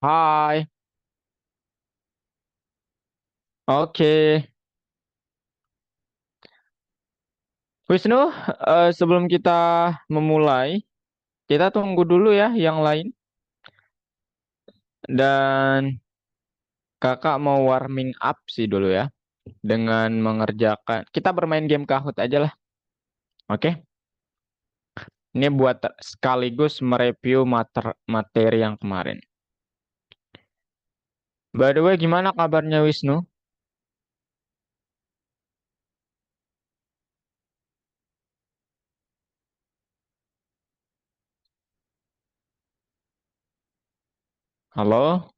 Hai, oke. Wisnu, sebelum kita memulai, kita tunggu dulu ya yang lain. Dan kakak mau warming up sih dulu ya. Dengan mengerjakan, kita bermain game Kahoot aja lah. Oke? Ini buat sekaligus mereview materi yang kemarin. By the way, gimana kabarnya Wisnu? Halo?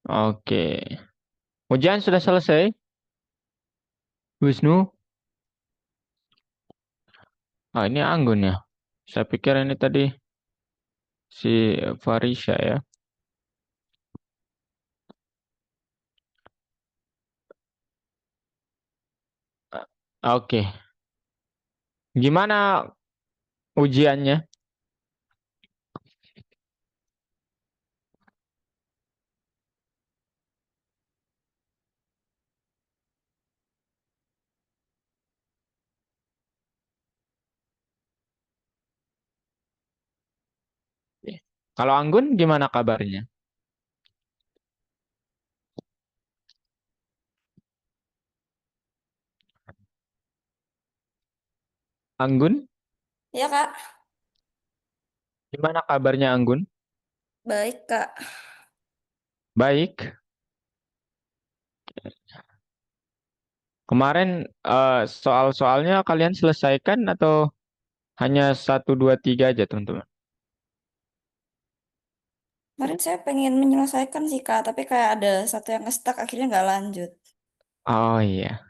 Oke. Ujian sudah selesai, Wisnu? Ah, ini Anggun ya. Saya pikir ini tadi si Farisha ya. Oke. Gimana ujiannya? Kalau Anggun gimana kabarnya? Anggun, Ya Kak, gimana kabarnya Anggun? baik Kak. Baik. Kemarin soal-soalnya kalian selesaikan atau hanya satu, dua, tiga aja teman-teman? Kemarin saya pengen menyelesaikan sih Kak, tapi kayak ada satu yang ngestak akhirnya nggak lanjut. Oh iya.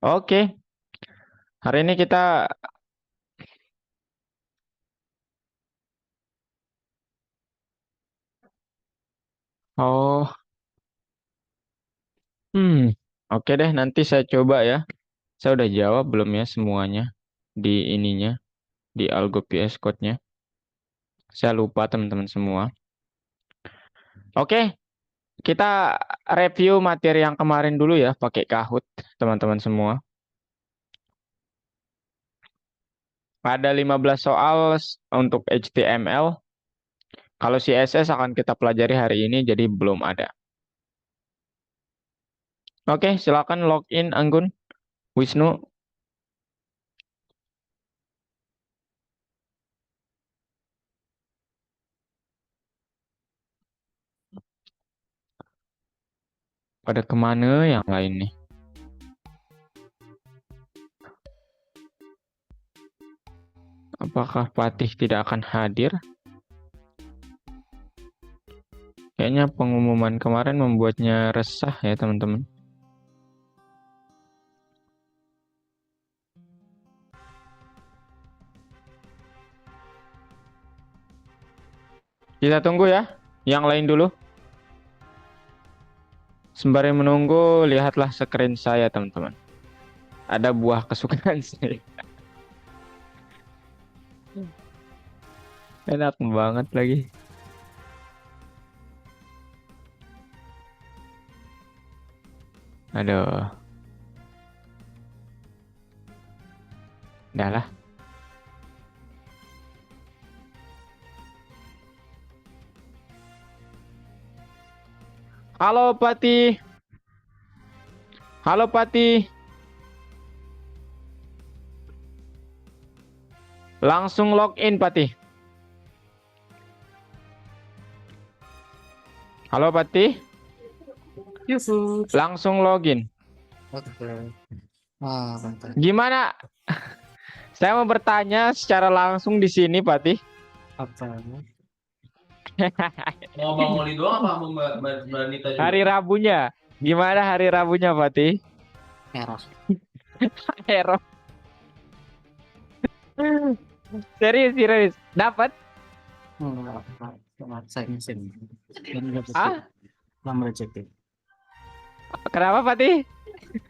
Oke. Hari ini kita, oh, hmm, oke deh. Nanti saya coba ya. Saya udah jawab belum ya semuanya di ininya, di Algo PS Code-nya. Saya lupa teman-teman semua. Oke, kita review materi yang kemarin dulu ya, pakai Kahoot, teman-teman semua. Ada 15 soal untuk HTML. Kalau CSS akan kita pelajari hari ini, jadi belum ada. Oke, silakan login Anggun, Wisnu. Pada kemana yang lain nih? Apakah Patih tidak akan hadir? Kayaknya pengumuman kemarin membuatnya resah ya teman-teman. Kita tunggu ya, yang lain dulu. Sembari menunggu, lihatlah screen saya teman-teman. Ada buah kesukaan saya. Enak banget lagi. Aduh, udah lah. Halo Patih, halo Patih. Langsung login Patih. Halo Patih, Yusuf. langsung login. Oke. Ah, bentar. Gimana? Saya mau bertanya secara langsung di sini Patih. Apa? Mau Bang Moli doang apa mau Mbak Nita juga? Hari Rabunya. Gimana hari Rabunya Patih? Merah. Hero. Serius, serius. Dapat? Enggak, saya mesin. Dan nggak betul. Ah, Lama rejected. Kenapa Fatih?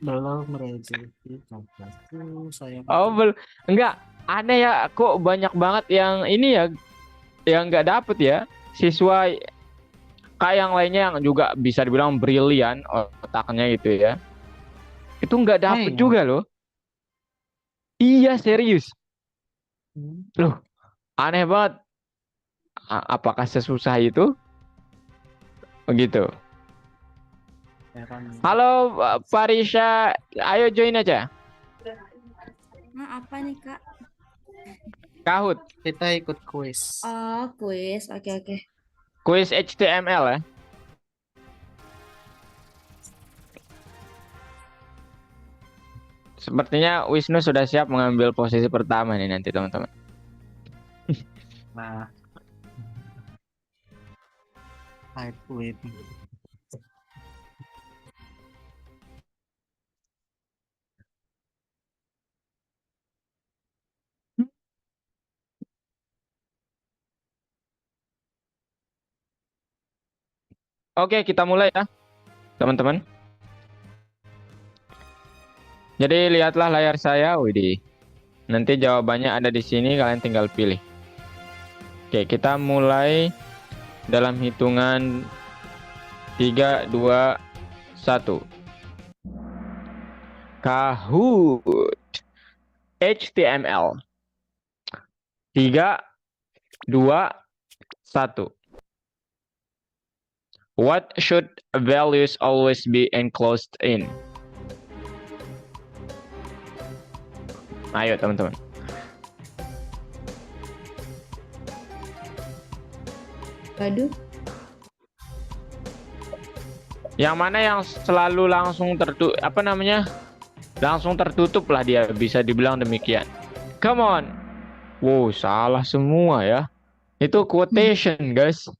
Belum rezeki kabarku saya Oh, enggak. Aneh ya, kok banyak banget yang ini ya, yang nggak dapet ya. Siswa kayak yang lainnya yang juga bisa dibilang brilian otaknya gitu ya. Itu nggak dapet iya. juga loh. Iya, serius. Hmm, Loh, aneh banget. Apakah sesusah itu? Begitu. heran. Halo, Parisha. Ayo join aja. Nah, apa nih, Kak? Kahoot. Kita ikut kuis. Oh, kuis. Oke, oke. Kuis HTML ya. Sepertinya Wisnu sudah siap mengambil posisi pertama nih nanti teman-teman. Nah, I quit. Oke, kita mulai ya, teman-teman. Jadi lihatlah layar saya, Widih. Nanti jawabannya ada di sini, kalian tinggal pilih. Oke, kita mulai dalam hitungan 3, 2, 1. Kahoot HTML. 3, 2, 1. What should values always be enclosed in? Ayo teman-teman. Waduh. Yang mana yang selalu langsung langsung tertutup lah, dia bisa dibilang demikian. Come on. Wow, salah semua ya. Itu quotation, guys.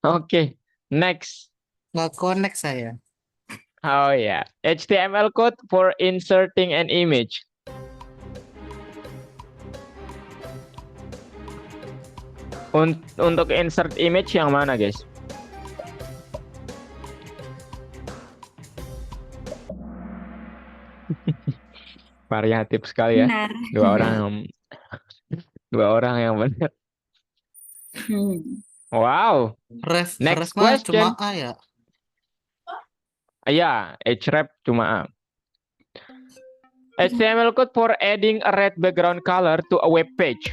Oke, next. Nggak connect saya. Oh ya, HTML code for inserting an image. Untuk insert image yang mana, guys? Variatif sekali ya. Benar. Dua orang yang benar. Hmm. Wow. Ref Next mah cuma question. A ya. Ya, href cuma A. HTML code for adding a red background color to a web page.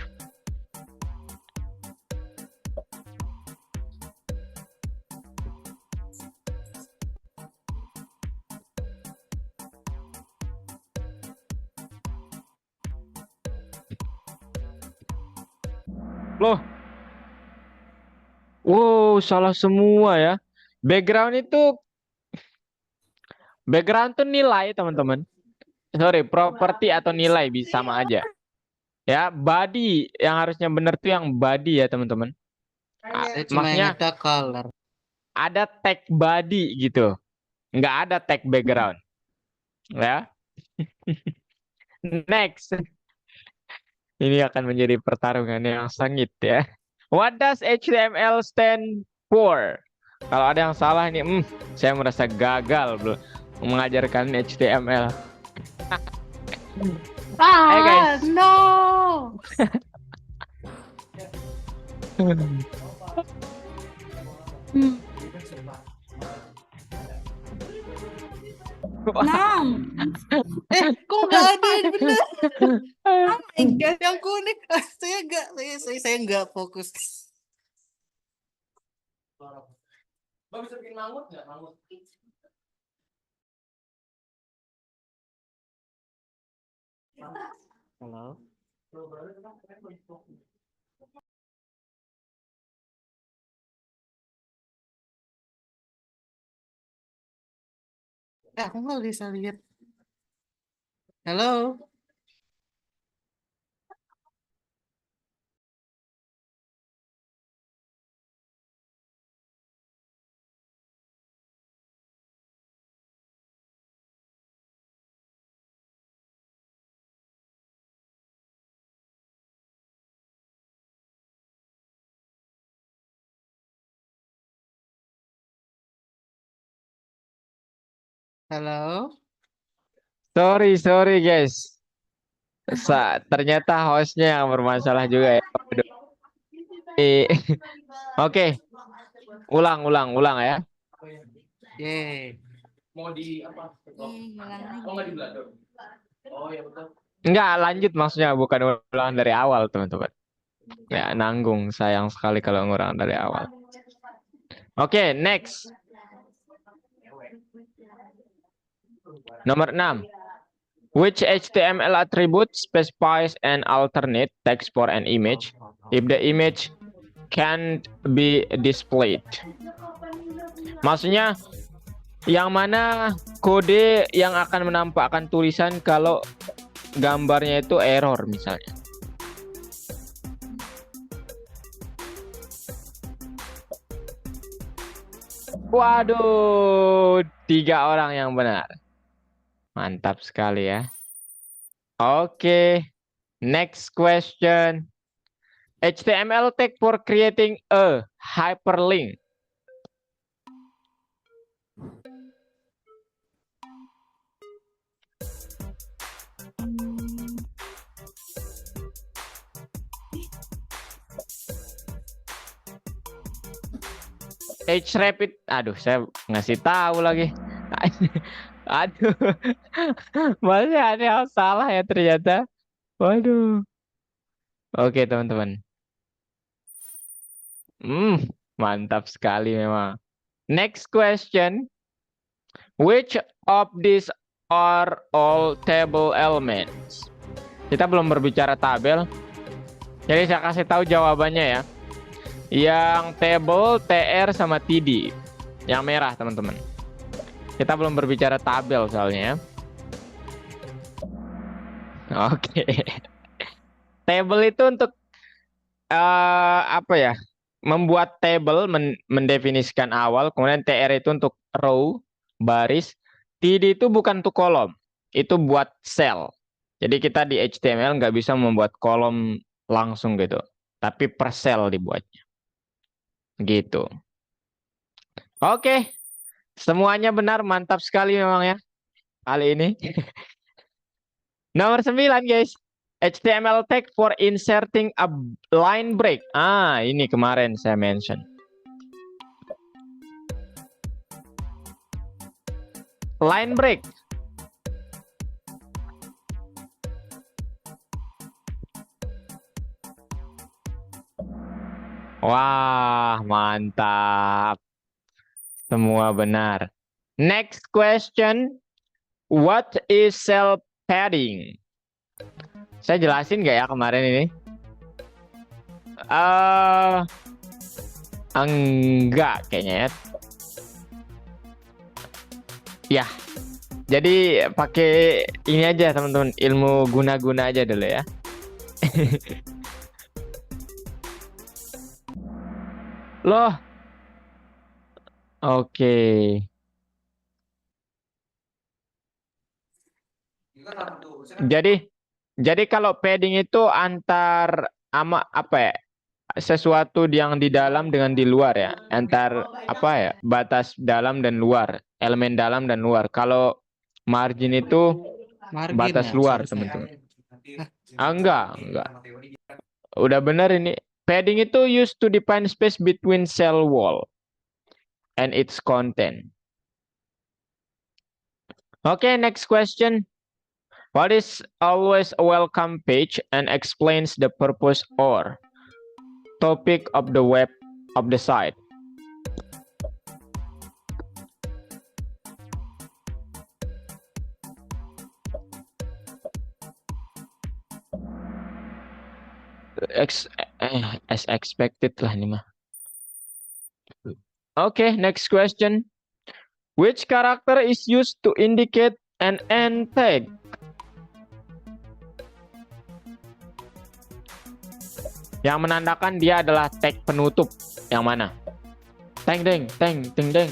Loh. Wow, salah semua ya. Background tuh nilai, teman-teman. Sorry, properti atau nilai bisa sama aja. Ya, body yang harusnya benar tuh yang body ya, teman-teman. Saya cuma Maksudnya ingat color. ada tag body gitu. Nggak ada tag background. Ya. Next. Ini akan menjadi pertarungan yang sengit ya. What does HTML stand for? Kalau ada yang salah ini, saya merasa gagal mengajarkan HTML. Ayo guys. No. Nom. Kok nggak ada yang benar? Oh my God. Yang kuning. Saya nggak fokus. Bang bisa bikin mangut nggak? Mangut. Halo. Aku nggak bisa lihat. Halo. Halo. Sorry guys. Ternyata hostnya yang bermasalah juga ya. Waduh. Oke, ulang ya. Yeay. Mau di apa? hilang Oh, nggak di belakang. Oh, ya betul. Enggak, lanjut maksudnya bukan ulang dari awal, teman-teman. Ya, nanggung. Sayang sekali kalau ngurang dari awal. Oke, next. Nomor 6. Which HTML attribute specifies an alternate text for an image if the image can't be displayed? Maksudnya, yang mana kode yang akan menampakkan tulisan kalau gambarnya itu error misalnya. Waduh, 3 orang yang benar. Mantap sekali ya. Oke, next question. HTML tag for creating a hyperlink. Hrefit, aduh saya ngasih tahu lagi. Aduh, masih ada yang salah ya ternyata. Waduh. Oke teman-teman. Mantap sekali memang. Next question. Which of these are all table elements? Kita belum berbicara tabel. Jadi saya kasih tahu jawabannya ya. Yang table, TR, sama TD. Yang merah teman-teman. Kita belum berbicara tabel soalnya ya. Oke. Table itu untuk apa ya? Membuat table, mendefinisikan awal. Kemudian TR itu untuk row, baris. TD itu bukan untuk kolom. Itu buat cell. Jadi kita di HTML nggak bisa membuat kolom langsung gitu. Tapi per cell dibuatnya. Gitu. Oke. Semuanya benar. Mantap sekali memang ya. Kali ini. Nomor 9 guys. HTML tag for inserting a line break. Ini kemarin saya mention. Line break. Wah, mantap. Semua benar. Next question. What is cell padding? Saya jelasin nggak ya kemarin ini? Enggak kayaknya ya. Ya. Jadi pakai ini aja teman-teman, ilmu guna-guna aja dulu ya. Loh. Oke. Jadi kalau padding itu antar apa ya? Sesuatu yang di dalam dengan di luar ya. Antar apa ya? Batas dalam dan luar, elemen dalam dan luar. Kalau margin itu Margin batas ya, luar, seharusnya. teman-teman. Enggak. Udah benar ini. Padding itu used to define space between cell wall and its content. Okay, next question. What is always a welcome page and explains the purpose or topic of the web of the site? As expected lah ini mah. Okay, next question. Which character is used to indicate an end tag? Yang menandakan dia adalah tag penutup. Yang mana? Teng deng, teng deng deng.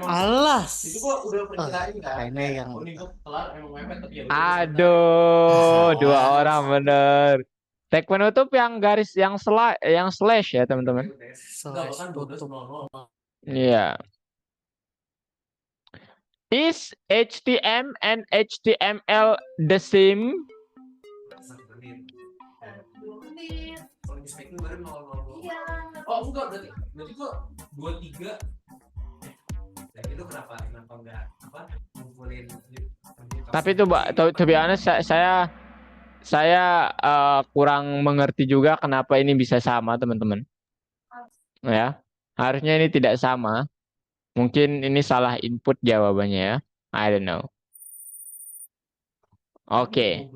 Alas. Itu gua udah perkirain kan. Ini yang Ini gua kelar emang mepet tapi ya. Aduh, 2 orang bener. Tag penutup yang garis yang slash ya teman-teman. Enggak kan 12.00. Iya. Is HTML and HTML the same? Kalau di spek baru 0,0. Iya. Oh enggak, berarti kok 23. Nah itu kenapa enggak apa ngumpulin Tapi itu, to be honest, saya kurang mengerti juga kenapa ini bisa sama, teman-teman. Ya, harusnya ini tidak sama. Mungkin ini salah input jawabannya ya. I don't know. Oke.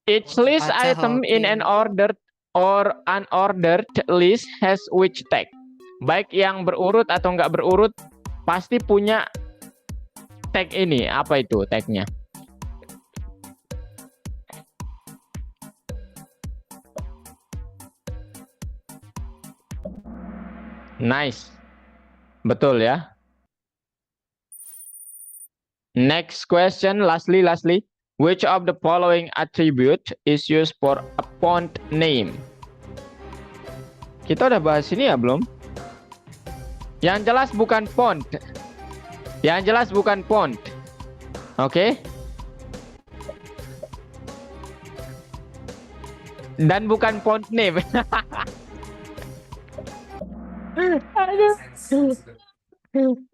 Each list Acah item in an login. ordered or unordered list has which tag? Baik yang berurut atau nggak berurut pasti punya tag ini. Apa itu tagnya? Nice. Betul ya. Next question, lastly. Which of the following attribute is used for a font name? Kita udah bahas ini ya belum? Yang jelas bukan font. Oke? Dan bukan font name. Aduh.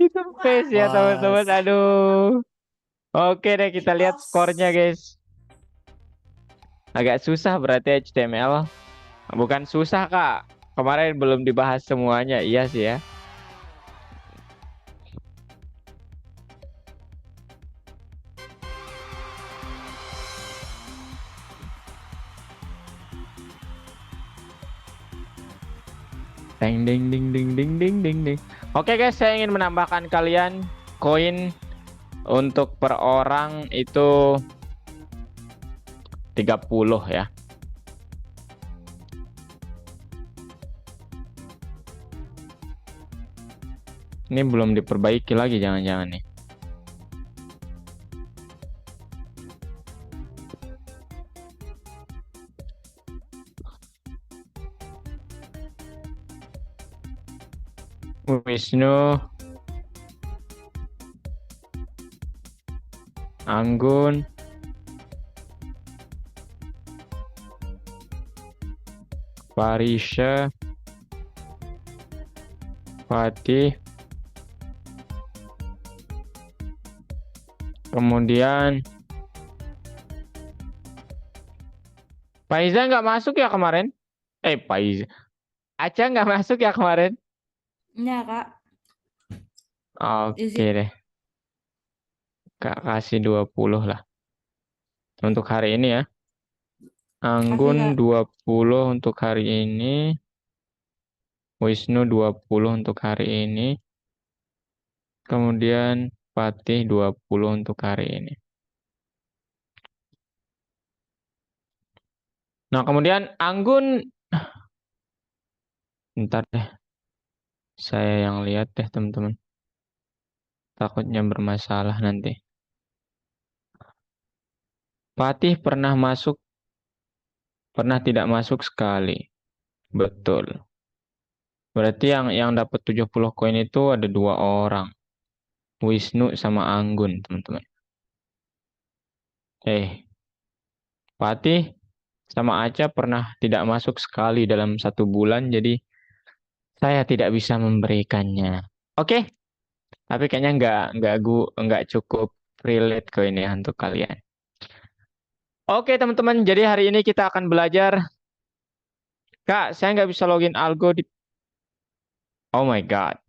Itu face ya teman-teman. Aduh. Oke deh, kita lihat skornya guys. Agak susah berarti HTML. Bukan susah kak. Kemarin belum dibahas semuanya. Iya sih ya. Ding ding ding ding ding ding ding ding. Oke guys, saya ingin menambahkan kalian koin untuk per orang itu 30 ya. Ini belum diperbaiki lagi jangan-jangan nih. Wisnu, Anggun, Farisha, Fatih, kemudian Faiza nggak masuk ya kemarin? Faiza, Aca nggak masuk ya kemarin? Iya, Kak. Oke deh. Kak kasih 20 lah. Untuk hari ini ya. Anggun 20 untuk hari ini. Wisnu 20 untuk hari ini. Kemudian Fatih 20 untuk hari ini. Nah, kemudian Anggun. Bentar deh. Saya yang lihat deh, teman-teman. Takutnya bermasalah nanti. Fatih pernah masuk, pernah tidak masuk sekali. Betul. Berarti yang dapat 70 koin itu ada 2 orang. Wisnu sama Anggun, teman-teman. Fatih sama Aca pernah tidak masuk sekali dalam 1 bulan, jadi saya tidak bisa memberikannya. Oke, tapi kayaknya nggak cukup relate ke ini untuk kalian. Oke teman-teman, jadi hari ini kita akan belajar. Kak, saya nggak bisa login algo di. Oh my god,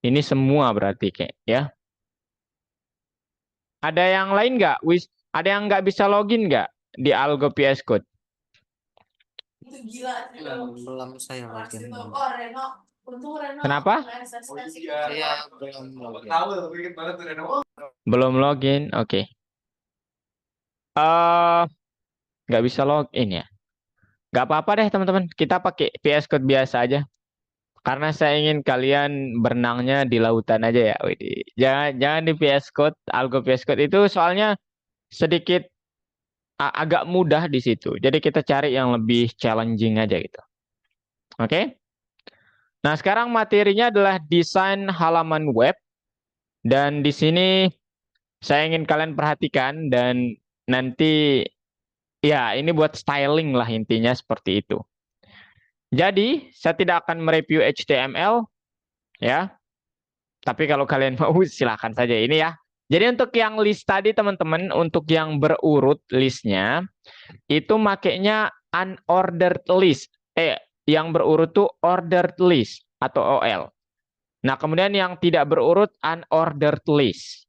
ini semua berarti kayak ya. Ada yang lain nggak? Ada yang nggak bisa login nggak di algo PS Code? Belum saya login. Kenapa? Saya belum login. Belum login, oke. Nggak bisa login ya. Nggak apa-apa deh teman-teman. Kita pakai PS Code biasa aja. Karena saya ingin kalian berenangnya di lautan aja ya. Widih. Jangan di PS Code, algo PS Code itu soalnya sedikit agak mudah di situ. Jadi kita cari yang lebih challenging aja gitu. Oke? Nah, sekarang materinya adalah desain halaman web. Dan di sini saya ingin kalian perhatikan dan nanti ya ini buat styling lah intinya seperti itu. Jadi, saya tidak akan mereview HTML ya. Tapi kalau kalian mau silahkan saja ini ya. Jadi untuk yang list tadi teman-teman, untuk yang berurut listnya itu makainya unordered list. Yang berurut tuh ordered list atau OL. Nah, kemudian yang tidak berurut unordered list.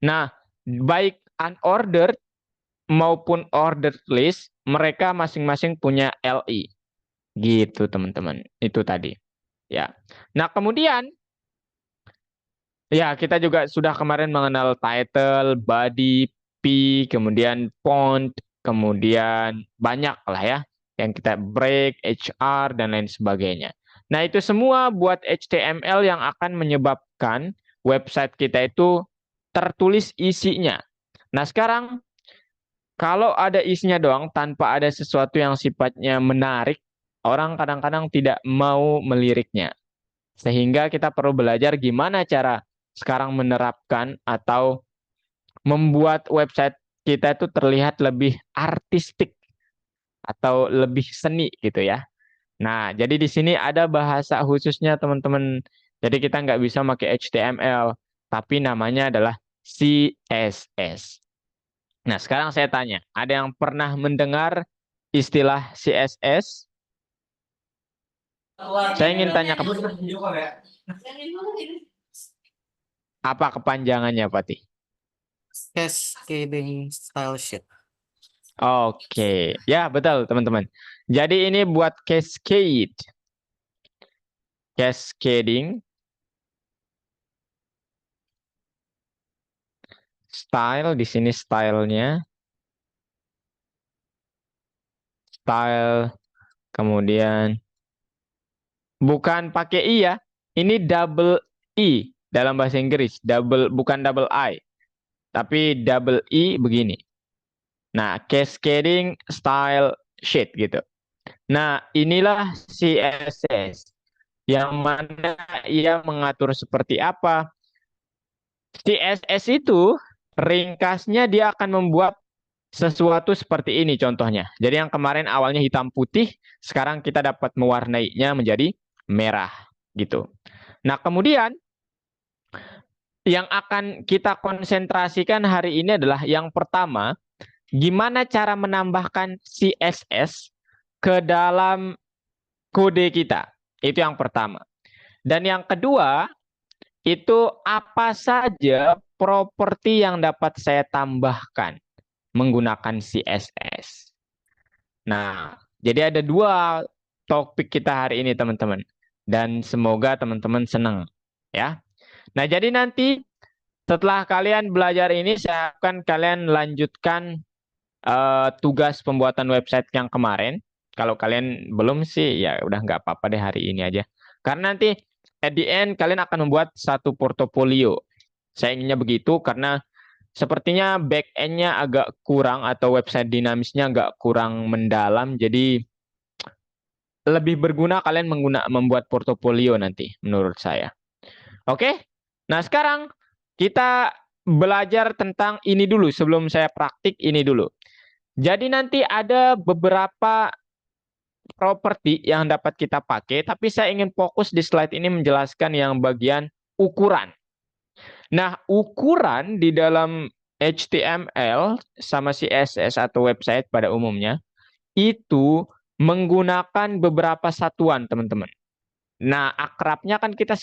Nah, baik unordered maupun ordered list, mereka masing-masing punya LI. Gitu, teman-teman. Itu tadi. Ya. Nah, kemudian ya, kita juga sudah kemarin mengenal title, body, P, kemudian font, kemudian banyak lah ya yang kita break, HR, dan lain sebagainya. Nah, itu semua buat HTML yang akan menyebabkan website kita itu tertulis isinya. Nah, sekarang kalau ada isinya doang tanpa ada sesuatu yang sifatnya menarik, orang kadang-kadang tidak mau meliriknya. Sehingga kita perlu belajar gimana cara sekarang menerapkan atau membuat website kita itu terlihat lebih artistik atau lebih seni gitu ya. Nah, jadi di sini ada bahasa khususnya teman-teman. Jadi kita nggak bisa pakai HTML, tapi namanya adalah CSS. Nah, sekarang saya tanya, ada yang pernah mendengar istilah CSS? Saya ingin tanya apa kepanjangannya, Patih? Cascading style sheet. Oke, ya betul teman-teman. Jadi ini buat cascade, cascading, style di sini stylenya, style, kemudian bukan pakai i ya, ini double i dalam bahasa Inggris, double bukan double i, tapi double i begini. Nah, cascading style sheet gitu. Nah, inilah CSS yang mana ia mengatur seperti apa. CSS itu ringkasnya dia akan membuat sesuatu seperti ini contohnya. Jadi yang kemarin awalnya hitam putih, sekarang kita dapat mewarnainya menjadi merah gitu. Nah, kemudian yang akan kita konsentrasikan hari ini adalah yang pertama, gimana cara menambahkan CSS ke dalam kode kita. Itu yang pertama. Dan yang kedua, itu apa saja properti yang dapat saya tambahkan menggunakan CSS. Nah, jadi ada dua topik kita hari ini, teman-teman. Dan semoga teman-teman senang. Ya. Nah, jadi nanti setelah kalian belajar ini, saya akan kalian lanjutkan tugas pembuatan website yang kemarin. Kalau kalian belum sih, ya udah nggak apa-apa deh hari ini aja. Karena nanti at the end kalian akan membuat satu portofolio. Saya inginnya begitu karena sepertinya back-end-nya agak kurang atau website dinamisnya agak kurang mendalam. Jadi lebih berguna kalian membuat portofolio nanti menurut saya. Oke? Nah, sekarang kita belajar tentang ini dulu sebelum saya praktik ini dulu. Jadi nanti ada beberapa properti yang dapat kita pakai, tapi saya ingin fokus di slide ini menjelaskan yang bagian ukuran. Nah, ukuran di dalam HTML sama CSS atau website pada umumnya itu menggunakan beberapa satuan, teman-teman. Nah, akrabnya kan kita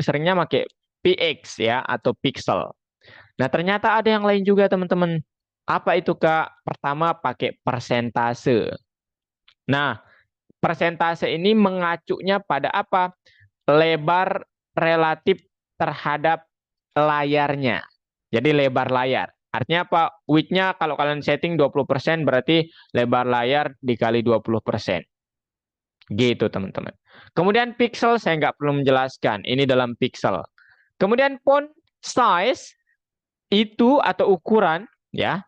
seringnya pakai px ya atau pixel. Nah, ternyata ada yang lain juga, teman-teman. Apa itu, Kak? Pertama, pakai persentase. Nah, persentase ini mengacunya pada apa? Lebar relatif terhadap layarnya. Jadi lebar layar. Artinya apa? Width-nya kalau kalian setting 20% berarti lebar layar dikali 20%. Gitu, teman-teman. Kemudian pixel saya nggak perlu menjelaskan. Ini dalam pixel. Kemudian font size itu atau ukuran ya.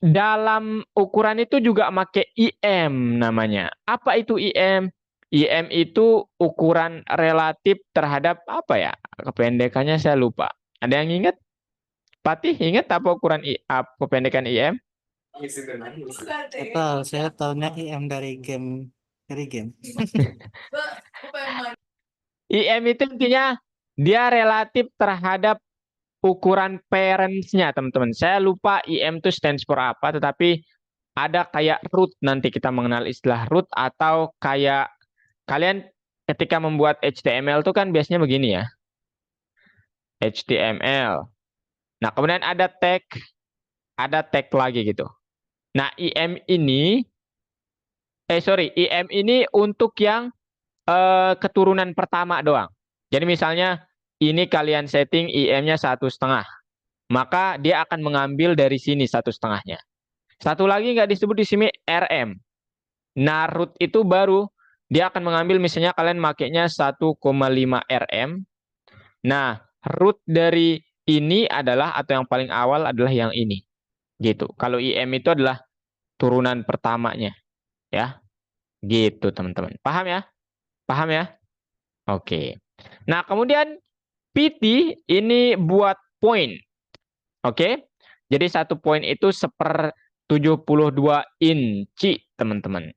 Dalam ukuran itu juga pakai IM namanya. Apa itu IM? IM itu ukuran relatif terhadap apa ya? Kependekannya saya lupa. Ada yang ingat? Patih ingat apa ukuran kependekan IM? Atau saya tahunya IM dari game. IM itu intinya dia relatif terhadap ukuran parents-nya, teman-teman. Saya lupa IM itu stands for apa, tetapi ada kayak root, nanti kita mengenal istilah root, atau kayak kalian ketika membuat HTML itu kan biasanya begini ya. HTML. Nah, kemudian ada tag lagi gitu. Nah, IM ini untuk yang keturunan pertama doang. Jadi misalnya ini kalian setting IM-nya 1,5, maka dia akan mengambil dari sini 1,5-nya. Satu lagi nggak disebut di sini RM. Nah, root itu baru dia akan mengambil misalnya kalian makainya 1,5 RM. Nah, root dari ini adalah atau yang paling awal adalah yang ini. Gitu. Kalau IM itu adalah turunan pertamanya, ya. Gitu, teman-teman. Paham ya? Paham ya? Oke. Nah, kemudian PT ini buat poin. Oke. Jadi 1 poin itu 1/72 inci, teman-teman.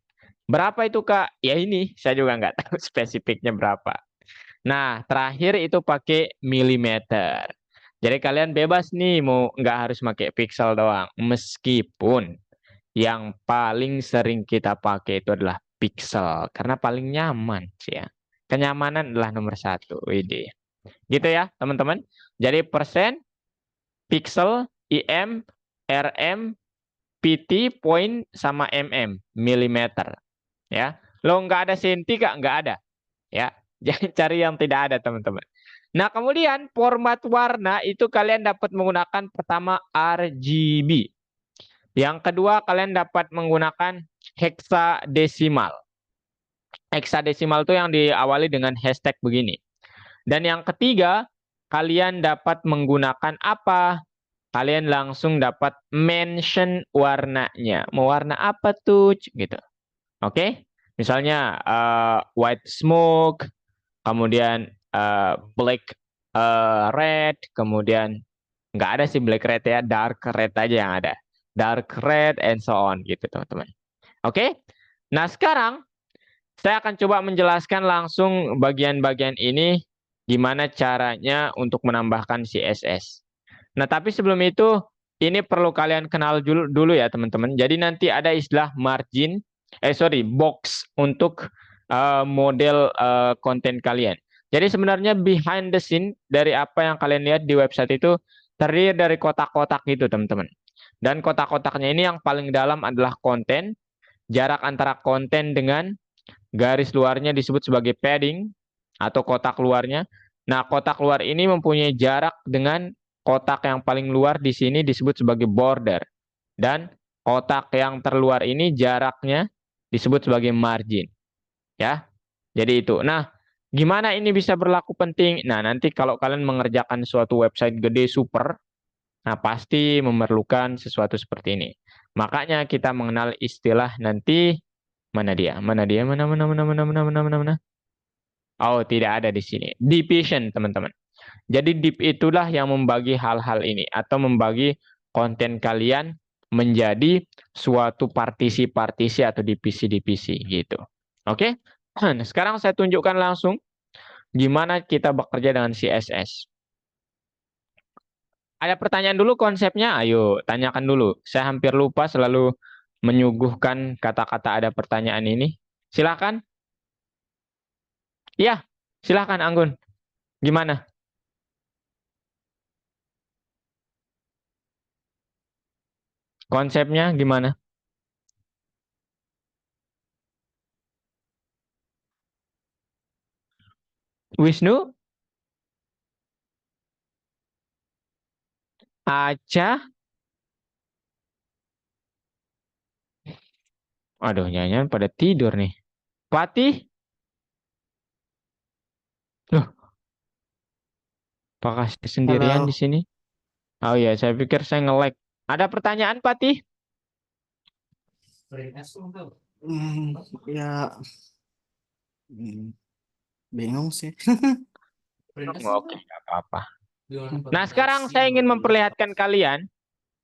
Berapa itu, Kak? Ya ini, saya juga nggak tahu spesifiknya berapa. Nah, terakhir itu pakai milimeter. Jadi kalian bebas nih, mau nggak harus pakai pixel doang. Meskipun yang paling sering kita pakai itu adalah pixel. Karena paling nyaman sih ya. Kenyamanan adalah nomor 1. Widih. Gitu ya, teman-teman. Jadi persen, pixel, IM, RM, PT, point, sama mm, milimeter. Ya, lo nggak ada senti Kak? Nggak ada. Ya, jangan cari yang tidak ada, teman-teman. Nah, kemudian format warna itu kalian dapat menggunakan pertama RGB. Yang kedua, kalian dapat menggunakan hexadesimal. Hexadesimal itu yang diawali dengan hashtag begini. Dan yang ketiga, kalian dapat menggunakan apa? Kalian langsung dapat mention warnanya. Mau warna apa tuh? Gitu. Oke? Misalnya white smoke, kemudian black red, kemudian nggak ada sih black red ya, dark red aja yang ada. Dark red and so on gitu, teman-teman. Oke? Nah, sekarang saya akan coba menjelaskan langsung bagian-bagian ini gimana caranya untuk menambahkan CSS. Nah, tapi sebelum itu ini perlu kalian kenal dulu ya, teman-teman. Jadi nanti ada istilah margin, box untuk model konten kalian. Jadi sebenarnya behind the scene dari apa yang kalian lihat di website itu terdiri dari kotak-kotak gitu, teman-teman. Dan kotak-kotaknya ini yang paling dalam adalah konten. Jarak antara konten dengan garis luarnya disebut sebagai padding atau kotak luarnya. Nah, kotak luar ini mempunyai jarak dengan kotak yang paling luar di sini disebut sebagai border. Dan kotak yang terluar ini jaraknya disebut sebagai margin. Ya. Jadi itu. Nah, gimana ini bisa berlaku penting? Nah, nanti kalau kalian mengerjakan suatu website gede super, nah pasti memerlukan sesuatu seperti ini. Makanya kita mengenal istilah nanti mana dia? Mana dia? Mana? Oh, tidak ada di sini. Division, teman-teman. Jadi div itulah yang membagi hal-hal ini atau membagi konten kalian menjadi suatu partisi-partisi atau divisi-divisi gitu. Oke? Nah, sekarang saya tunjukkan langsung gimana kita bekerja dengan CSS. Ada pertanyaan dulu konsepnya? Ayo, tanyakan dulu. Saya hampir lupa selalu menyuguhkan kata-kata ada pertanyaan ini. Silakan. Iya, silakan Anggun. Gimana? Konsepnya gimana? Wisnu? Aca? Aduh, nyanyian pada tidur nih. Patih? Loh, apakah saya sendirian Halo. di sini? Oh iya, saya pikir saya nge-lag. Ada pertanyaan, Patih? Ya, Hmm, bingung sih. Oke, nggak apa-apa. Dengan Nah, sekarang versi saya ingin 12. memperlihatkan kalian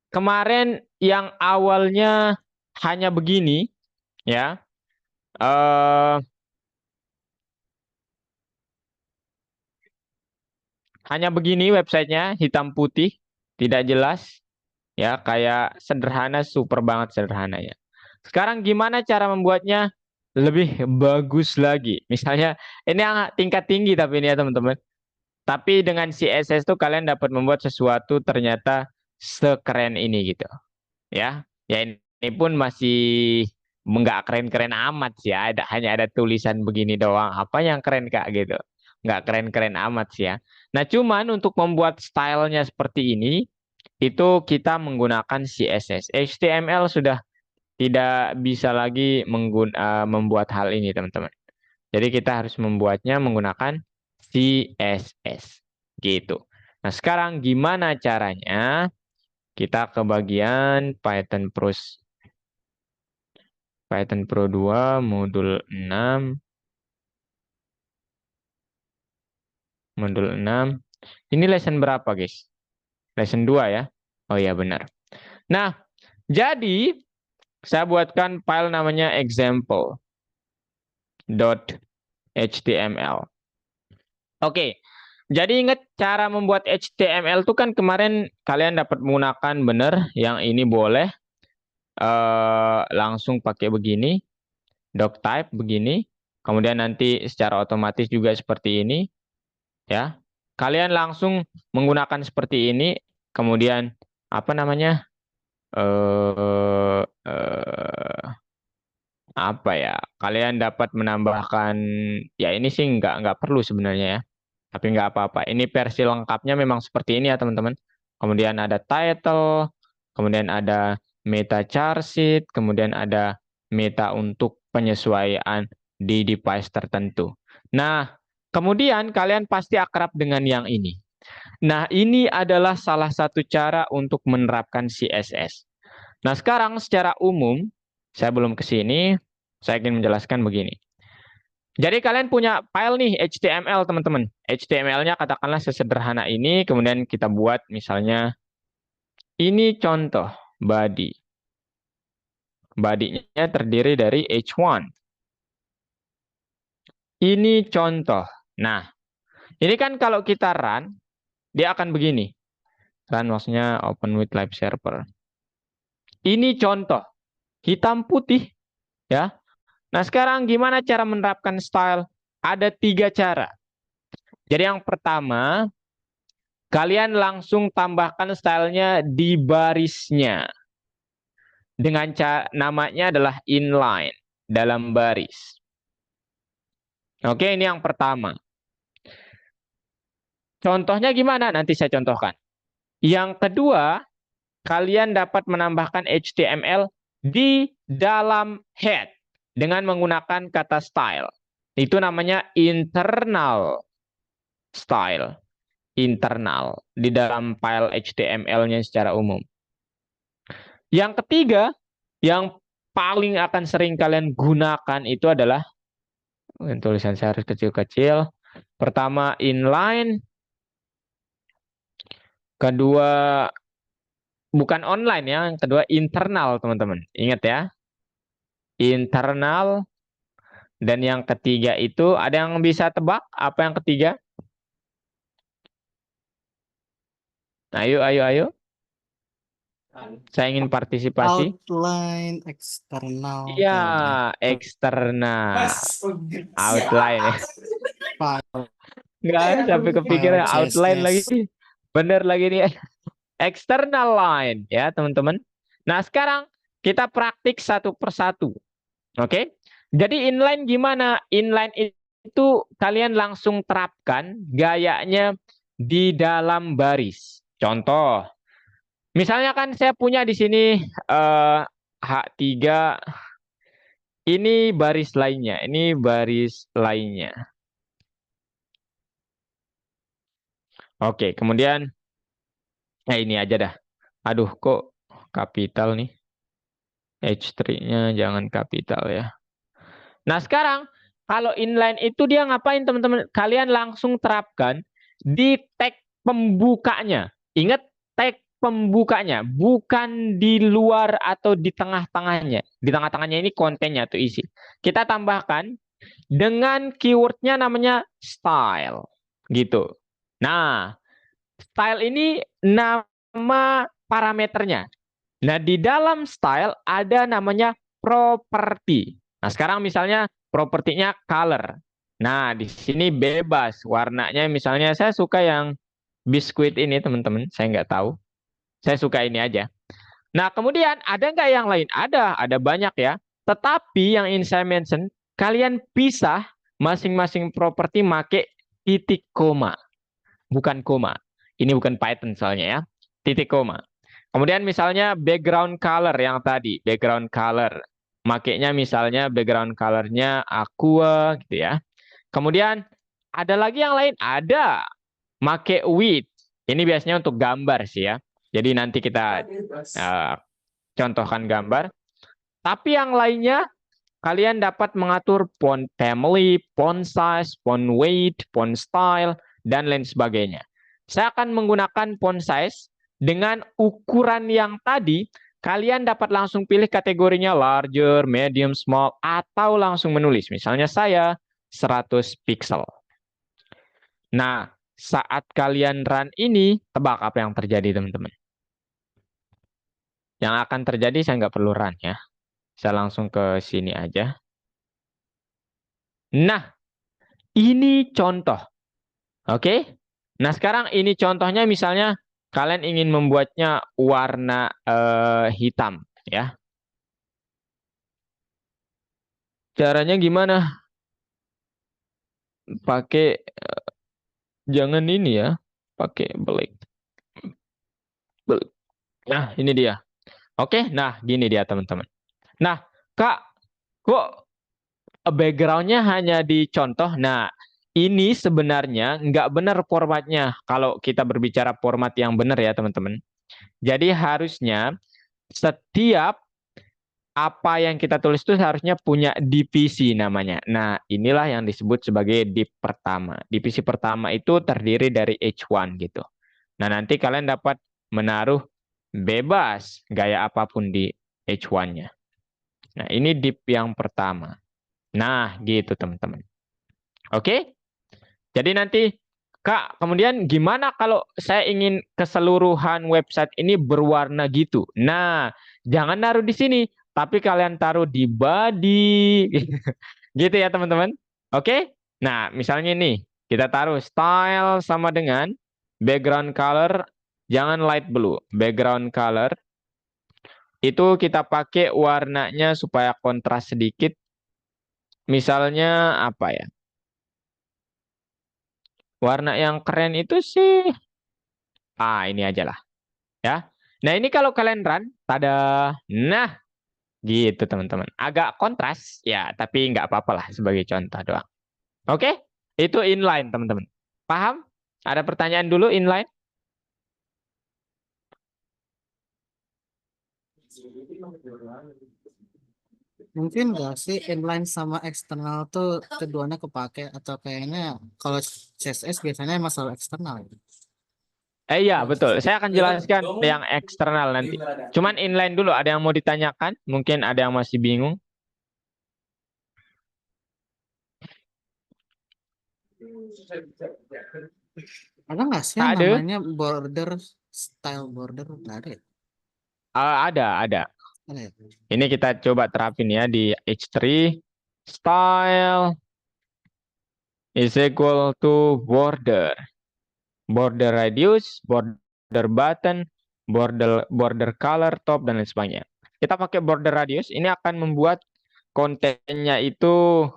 kemarin yang awalnya hanya begini, ya. eh Hanya begini websitenya, hitam putih, tidak jelas, ya, kayak sederhana, super banget sederhananya. Sekarang gimana cara membuatnya lebih bagus lagi? Misalnya, ini yang tingkat tinggi tapi ini ya teman-teman. Tapi dengan CSS tuh kalian dapat membuat sesuatu ternyata sekeren ini gitu. Ya, ini pun masih nggak keren-keren amat sih ya. Hanya ada tulisan begini doang. Apa yang keren Kak gitu? Nggak keren-keren amat sih ya. Nah, cuman untuk membuat stylenya seperti ini, itu kita menggunakan CSS. HTML sudah tidak bisa lagi membuat hal ini, teman-teman. Jadi kita harus membuatnya menggunakan CSS. Gitu. Nah, sekarang gimana caranya? Kita ke bagian Python Pro 2 modul 6. Modul 6. Ini lesson berapa, guys? Lesson 2 ya. Oh iya benar. Nah, jadi saya buatkan file namanya example.html. Oke. Jadi ingat cara membuat HTML itu kan kemarin kalian dapat menggunakan benar, yang ini boleh langsung pakai begini, doctype begini, kemudian nanti secara otomatis juga seperti ini, ya. Kalian langsung menggunakan seperti ini, kemudian apa namanya? eh apa ya? Kalian dapat menambahkan, ya ini sih nggak perlu sebenarnya ya. Tapi nggak apa-apa. Ini versi lengkapnya memang seperti ini ya teman-teman. Kemudian ada title, kemudian ada meta charset, kemudian ada meta untuk penyesuaian di device tertentu. Nah, kemudian kalian pasti akrab dengan yang ini. Nah, ini adalah salah satu cara untuk menerapkan CSS. Nah, sekarang secara umum, saya belum ke sini, saya ingin menjelaskan begini. Jadi kalian punya file nih HTML teman-teman. HTML-nya katakanlah sesederhana ini, kemudian kita buat misalnya ini contoh body. Body-nya terdiri dari h1. Ini contoh. Nah, ini kan kalau kita run, dia akan begini. Run maksudnya open with live server. Ini contoh hitam putih ya. Nah, sekarang gimana cara menerapkan style? Ada 3 cara. Jadi yang pertama, kalian langsung tambahkan stylenya di barisnya. Dengan namanya adalah inline, dalam baris. Oke, ini yang pertama. Contohnya gimana? Nanti saya contohkan. Yang kedua, kalian dapat menambahkan HTML di dalam head dengan menggunakan kata style. Itu namanya internal style. Internal di dalam file HTML-nya secara umum. Yang ketiga, yang paling akan sering kalian gunakan itu adalah, tulisan saya harus kecil-kecil. Pertama inline, kedua bukan online ya, yang kedua internal teman-teman. Ingat ya, internal, dan yang ketiga itu ada yang bisa tebak apa yang ketiga? Ayo, ayo, ayo. Saya ingin partisipasi. Outline eksternal Iya, kayaknya. eksternal. Siap. Outline ya. File Nggak sampai kepikiran outline lagi. CSS. Bener lagi nih. External line ya teman-teman. Nah sekarang kita praktik satu persatu. Oke. Jadi inline gimana? Inline itu kalian langsung terapkan gayanya di dalam baris. Contoh. Misalnya kan saya punya di sini H3. Ini baris lainnya. Ini baris lainnya. Oke, kemudian ini aja dah. Aduh, kok kapital nih. H3-nya jangan kapital ya. Nah, sekarang Kalau inline itu dia ngapain teman-teman? Kalian langsung terapkan di tag pembukanya. Ingat tag pembukanya, bukan di luar atau di tengah-tengahnya. Di tengah-tengahnya ini kontennya atau isi. Kita tambahkan dengan keywordnya namanya style. Gitu. Nah, style ini nama parameternya. Nah, di dalam style ada namanya property. Nah, sekarang misalnya propertinya color. Nah, di sini bebas warnanya. Misalnya saya suka yang biskuit ini, teman-teman. Saya nggak tahu. Saya suka ini aja. Nah, kemudian ada nggak yang lain? Ada banyak ya. Tetapi yang ingin saya mention, kalian pisah masing-masing properti make titik koma, bukan koma. Ini bukan Python soalnya ya. Titik koma. Kemudian misalnya background color yang tadi, background color. Makainya misalnya background colornya aqua gitu ya. Kemudian ada lagi yang lain, ada make width. Ini biasanya untuk gambar sih ya. Jadi nanti kita contohkan gambar. Tapi yang lainnya kalian dapat mengatur font family, font size, font weight, font style, dan lain sebagainya. Saya akan menggunakan font size dengan ukuran yang tadi. Kalian dapat langsung pilih kategorinya larger, medium, small, atau langsung menulis. Misalnya saya 100 pixel. Nah, saat kalian run ini, tebak apa yang terjadi teman-teman? Yang akan terjadi saya nggak perlu run ya. Saya langsung ke sini aja. Nah, ini contoh. Oke? Nah, sekarang ini contohnya misalnya kalian ingin membuatnya warna hitam ya. Caranya gimana? Pakai jangan ini ya, pakai black. Nah, ini dia. Oke, nah gini dia teman-teman. Nah, Kak, kok backgroundnya hanya dicontoh? Nah, ini sebenarnya nggak benar formatnya. Kalau kita berbicara format yang benar ya teman-teman. Jadi harusnya setiap apa yang kita tulis itu harusnya punya divisi namanya. Nah, inilah yang disebut sebagai div pertama. Divisi pertama itu terdiri dari H1 gitu. Nah, nanti kalian dapat menaruh bebas gaya apapun di H1-nya. Nah, ini div yang pertama. Nah, gitu teman-teman. Oke? Jadi nanti, Kak, kemudian gimana kalau saya ingin keseluruhan website ini berwarna gitu? Nah, jangan naruh di sini, tapi kalian taruh di body. Gitu ya, teman-teman. Oke? Nah, misalnya nih, kita taruh style sama dengan background color, jangan light blue. Background color, itu kita pakai warnanya supaya kontras sedikit. Misalnya apa ya? Warna yang keren itu sih, ini aja lah. Ya. Nah, ini kalau kalian run, tada. Nah, gitu teman-teman. Agak kontras, ya, tapi nggak apa-apa lah sebagai contoh doang. Oke? Itu inline, teman-teman. Paham? Ada pertanyaan dulu inline? Mungkin nggak sih inline sama eksternal tuh keduanya kepake atau kayaknya kalau CSS biasanya masalah eksternal. Iya, betul. Saya akan jelaskan yang eksternal nanti. Cuman inline dulu, ada yang mau ditanyakan? Mungkin ada yang masih bingung. Ada nggak sih yang Ada? namanya border style border? Nggak ada ya? Ada. Ada ya? Ini kita coba terapin ya di H3. Style is equal to border. Border radius, border button, border color, top, dan lain sebagainya. Kita pakai border radius, ini akan membuat kontennya itu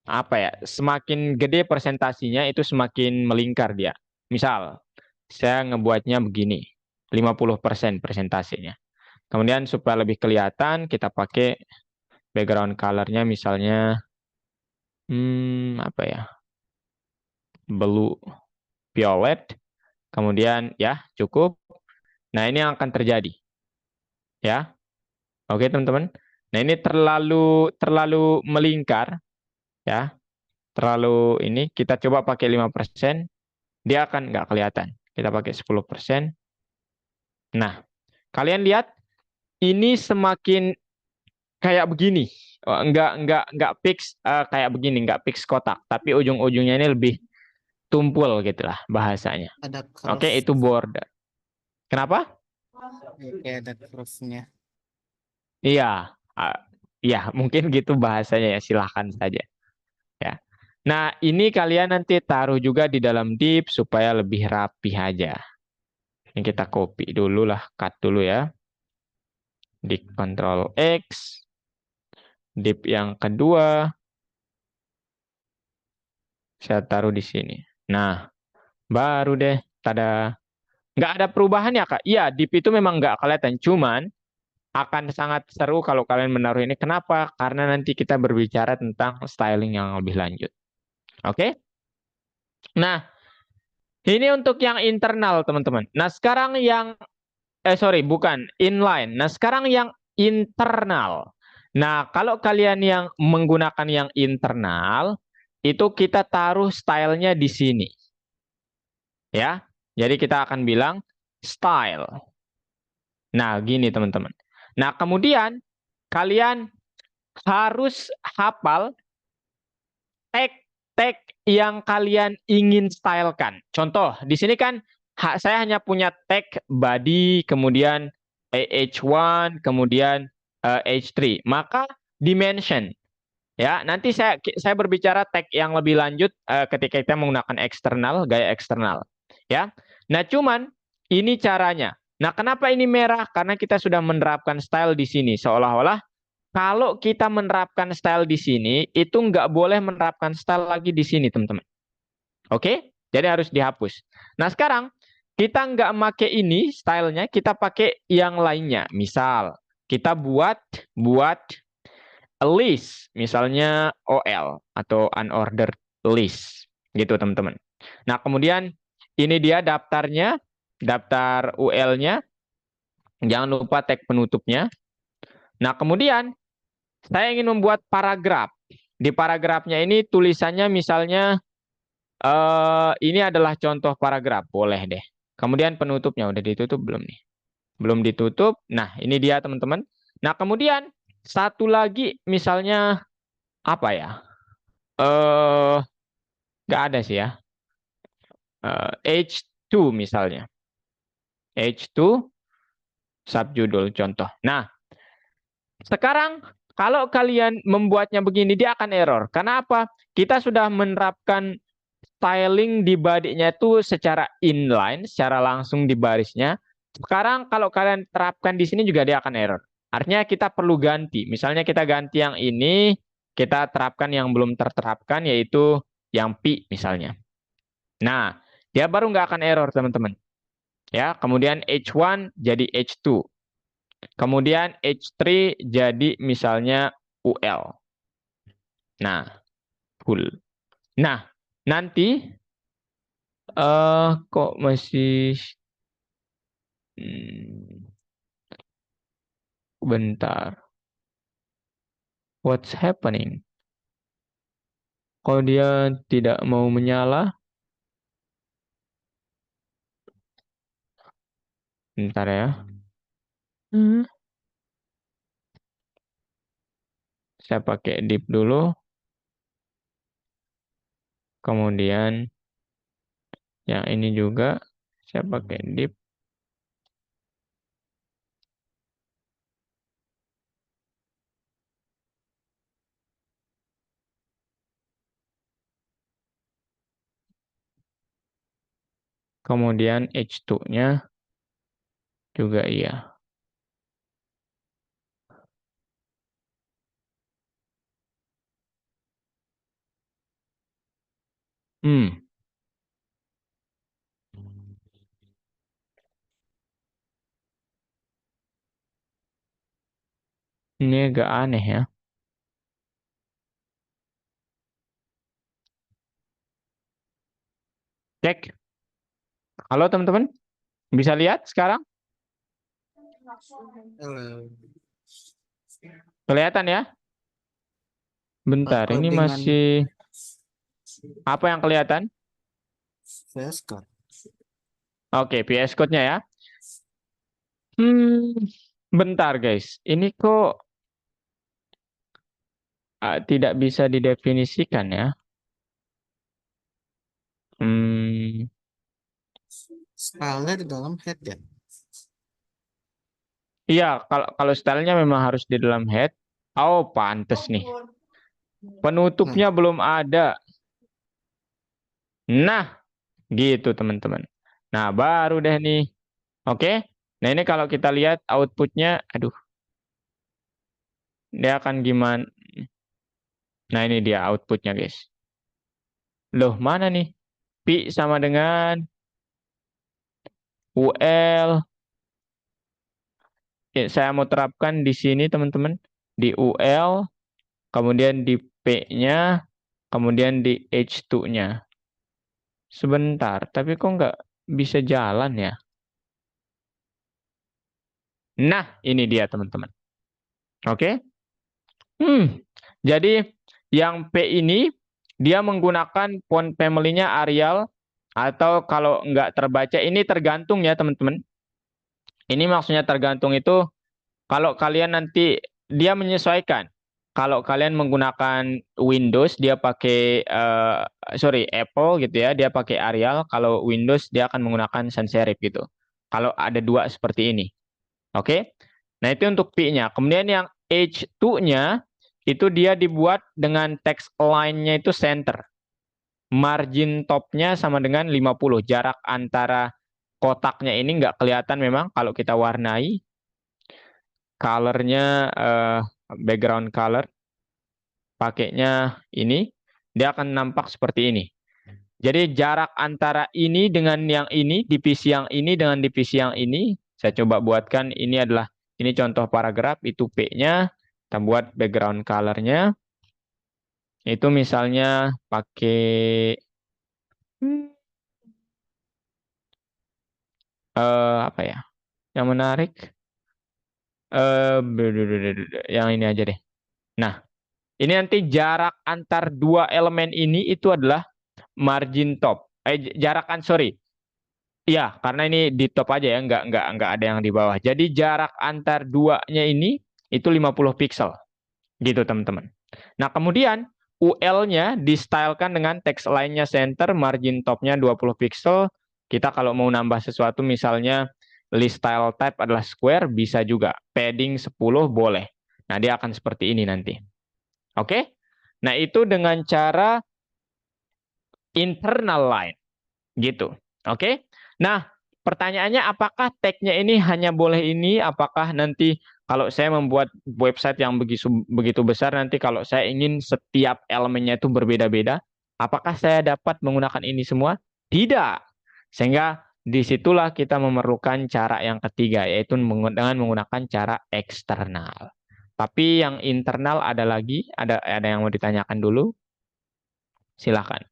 apa ya? Semakin gede presentasinya itu semakin melingkar dia. Misal, saya ngebuatnya begini, 50% presentasinya. Kemudian supaya lebih kelihatan, kita pakai background color-nya misalnya apa ya? Blue violet. Kemudian ya, cukup. Nah, ini yang akan terjadi. Ya. Oke, teman-teman. Nah, ini terlalu melingkar. Ya, terlalu ini kita coba pakai 5%, dia akan nggak kelihatan. Kita pakai 10%. Nah, kalian lihat ini semakin kayak begini. Oh, nggak fix kayak begini, nggak fix kotak, tapi ujung-ujungnya ini lebih tumpul gitulah bahasanya. Ada Oke, curve, itu border. Kenapa? kayak ada curve-nya. Iya, iya mungkin gitu bahasanya ya. Silahkan saja. Ya. Nah, ini kalian nanti taruh juga di dalam div supaya lebih rapi aja. Ini kita copy dulu lah, cut dulu ya. Di Ctrl X, div yang kedua, saya taruh di sini. Nah, baru deh, tada. Nggak ada perubahan ya, Kak? Iya, div itu memang nggak kelihatan. Cuman akan sangat seru kalau kalian menaruh ini. Kenapa? Karena nanti kita berbicara tentang styling yang lebih lanjut. Oke? Nah, ini untuk yang internal, teman-teman. Nah, sekarang yang, sorry, bukan, inline. Nah, sekarang yang internal. Nah, kalau kalian yang menggunakan yang internal, itu kita taruh stylenya di sini. Ya, jadi kita akan bilang style. Nah, gini teman-teman. Nah, kemudian kalian harus hafal tag-tag yang kalian ingin stylekan. Contoh, di sini kan saya hanya punya tag body, kemudian H1, kemudian H3. Maka dimension. Ya, nanti saya berbicara tag yang lebih lanjut ketika kita menggunakan eksternal, gaya eksternal. Ya. Nah, cuman ini caranya. Nah, kenapa ini merah? Karena kita sudah menerapkan style di sini. Seolah-olah kalau kita menerapkan style di sini, itu nggak boleh menerapkan style lagi di sini, teman-teman. Oke? Jadi harus dihapus. Nah, sekarang kita nggak make ini stylenya, kita pakai yang lainnya. Misal, kita buat a list, misalnya OL atau unordered list, gitu teman-teman. Nah, kemudian ini dia daftarnya, daftar UL-nya, jangan lupa tag penutupnya. Nah, kemudian saya ingin membuat paragraf. Di paragrafnya ini tulisannya misalnya ini adalah contoh paragraf, boleh deh. Kemudian penutupnya udah ditutup belum nih? Belum ditutup. Nah, ini dia teman-teman. Nah, kemudian satu lagi misalnya apa ya? Nggak ada sih ya. H2 misalnya. H2 subjudul contoh. Nah, sekarang kalau kalian membuatnya begini dia akan error. Karena apa? Kita sudah menerapkan styling di badinya itu secara inline, secara langsung di barisnya. Sekarang kalau kalian terapkan di sini juga dia akan error. Artinya kita perlu ganti. Misalnya kita ganti yang ini, kita terapkan yang belum terterapkan yaitu yang P misalnya. Nah, dia baru nggak akan error, teman-teman. Ya, kemudian H1 jadi H2. Kemudian H3 jadi misalnya UL. Nah, full. Nah, nanti kok masih bentar. What's happening? Kok dia tidak mau menyala? Bentar ya. Saya pakai div dulu. Kemudian yang ini juga saya pakai div. Kemudian H2-nya juga iya. Ini agak aneh ya. Cek. Halo teman-teman. Bisa lihat sekarang? Halo. Kelihatan ya? Bentar, ini Codingan masih apa yang kelihatan? VS Code. Oke, VS Code-nya ya. Bentar guys. Ini kok tidak bisa didefinisikan ya? Style-nya di dalam head ya. Iya, kalau stylenya memang harus di dalam head. Oh, pantes nih. Penutupnya belum ada. Nah, gitu teman-teman. Nah, baru deh nih. Oke. Nah, ini kalau kita lihat outputnya, aduh, dia akan gimana? Nah, ini dia outputnya, guys. Loh, mana nih? Pi sama dengan UL. Ya, saya mau terapkan di sini, teman-teman. Di UL, kemudian di P-nya, kemudian di H2-nya. Sebentar, tapi kok nggak bisa jalan ya? Nah, ini dia, teman-teman. Oke. Jadi yang P ini dia menggunakan font family-nya Arial atau kalau nggak terbaca ini tergantung ya teman-teman. Ini maksudnya tergantung itu kalau kalian nanti dia menyesuaikan. Kalau kalian menggunakan Windows dia pakai Apple gitu ya, dia pakai Arial. Kalau Windows dia akan menggunakan sans serif gitu. Kalau ada dua seperti ini. Oke. Nah, itu untuk P-nya. Kemudian yang H2-nya itu dia dibuat dengan text align-nya itu center. Margin top-nya sama dengan 50. Jarak antara kotaknya ini nggak kelihatan memang kalau kita warnai. Color-nya background color. Pakainya ini. Dia akan nampak seperti ini. Jadi jarak antara ini dengan yang ini, divisi yang ini dengan divisi yang ini. Saya coba buatkan ini adalah ini contoh paragraf, itu P-nya. Kita buat background color-nya. Itu misalnya pakai apa ya? Yang menarik. Yang ini aja deh. Nah, ini nanti jarak antar dua elemen ini itu adalah margin top. Sorry. Iya, karena ini di top aja ya, nggak ada yang di bawah. Jadi jarak antar duanya ini itu 50 pixel. Gitu, teman-teman. Nah, kemudian UL-nya di-stylekan dengan text line-nya center, margin top-nya 20 pixel. Kita kalau mau nambah sesuatu misalnya list style type adalah square, bisa juga. Padding 10 boleh. Nah, dia akan seperti ini nanti. Oke? Nah, itu dengan cara internal line. Gitu. Oke? Nah, pertanyaannya apakah tag-nya ini hanya boleh ini? Apakah nanti kalau saya membuat website yang begitu besar, nanti kalau saya ingin setiap elemennya itu berbeda-beda, apakah saya dapat menggunakan ini semua? Tidak. Sehingga disitulah kita memerlukan cara yang ketiga, yaitu dengan menggunakan cara eksternal. Tapi yang internal ada lagi, ada yang mau ditanyakan dulu? Silakan.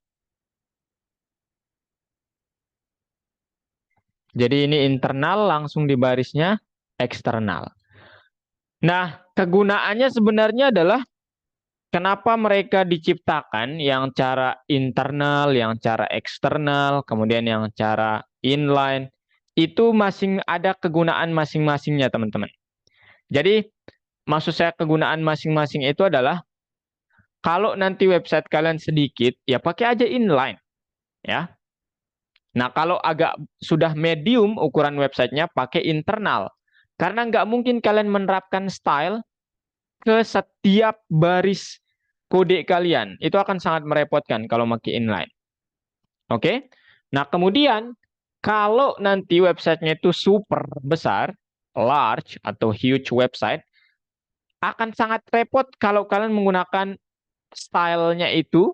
Jadi ini internal, langsung di barisnya eksternal. Nah, kegunaannya sebenarnya adalah kenapa mereka diciptakan yang cara internal, yang cara eksternal, kemudian yang cara inline, itu masing ada kegunaan masing-masingnya, teman-teman. Jadi, maksud saya kegunaan masing-masing itu adalah kalau nanti website kalian sedikit, ya pakai aja inline, ya. Nah, kalau agak sudah medium ukuran websitenya, pakai internal. Karena nggak mungkin kalian menerapkan style ke setiap baris kode kalian. Itu akan sangat merepotkan kalau pakai inline. Oke? Nah, kemudian kalau nanti websitenya itu super besar, large atau huge website, akan sangat repot kalau kalian menggunakan stylenya itu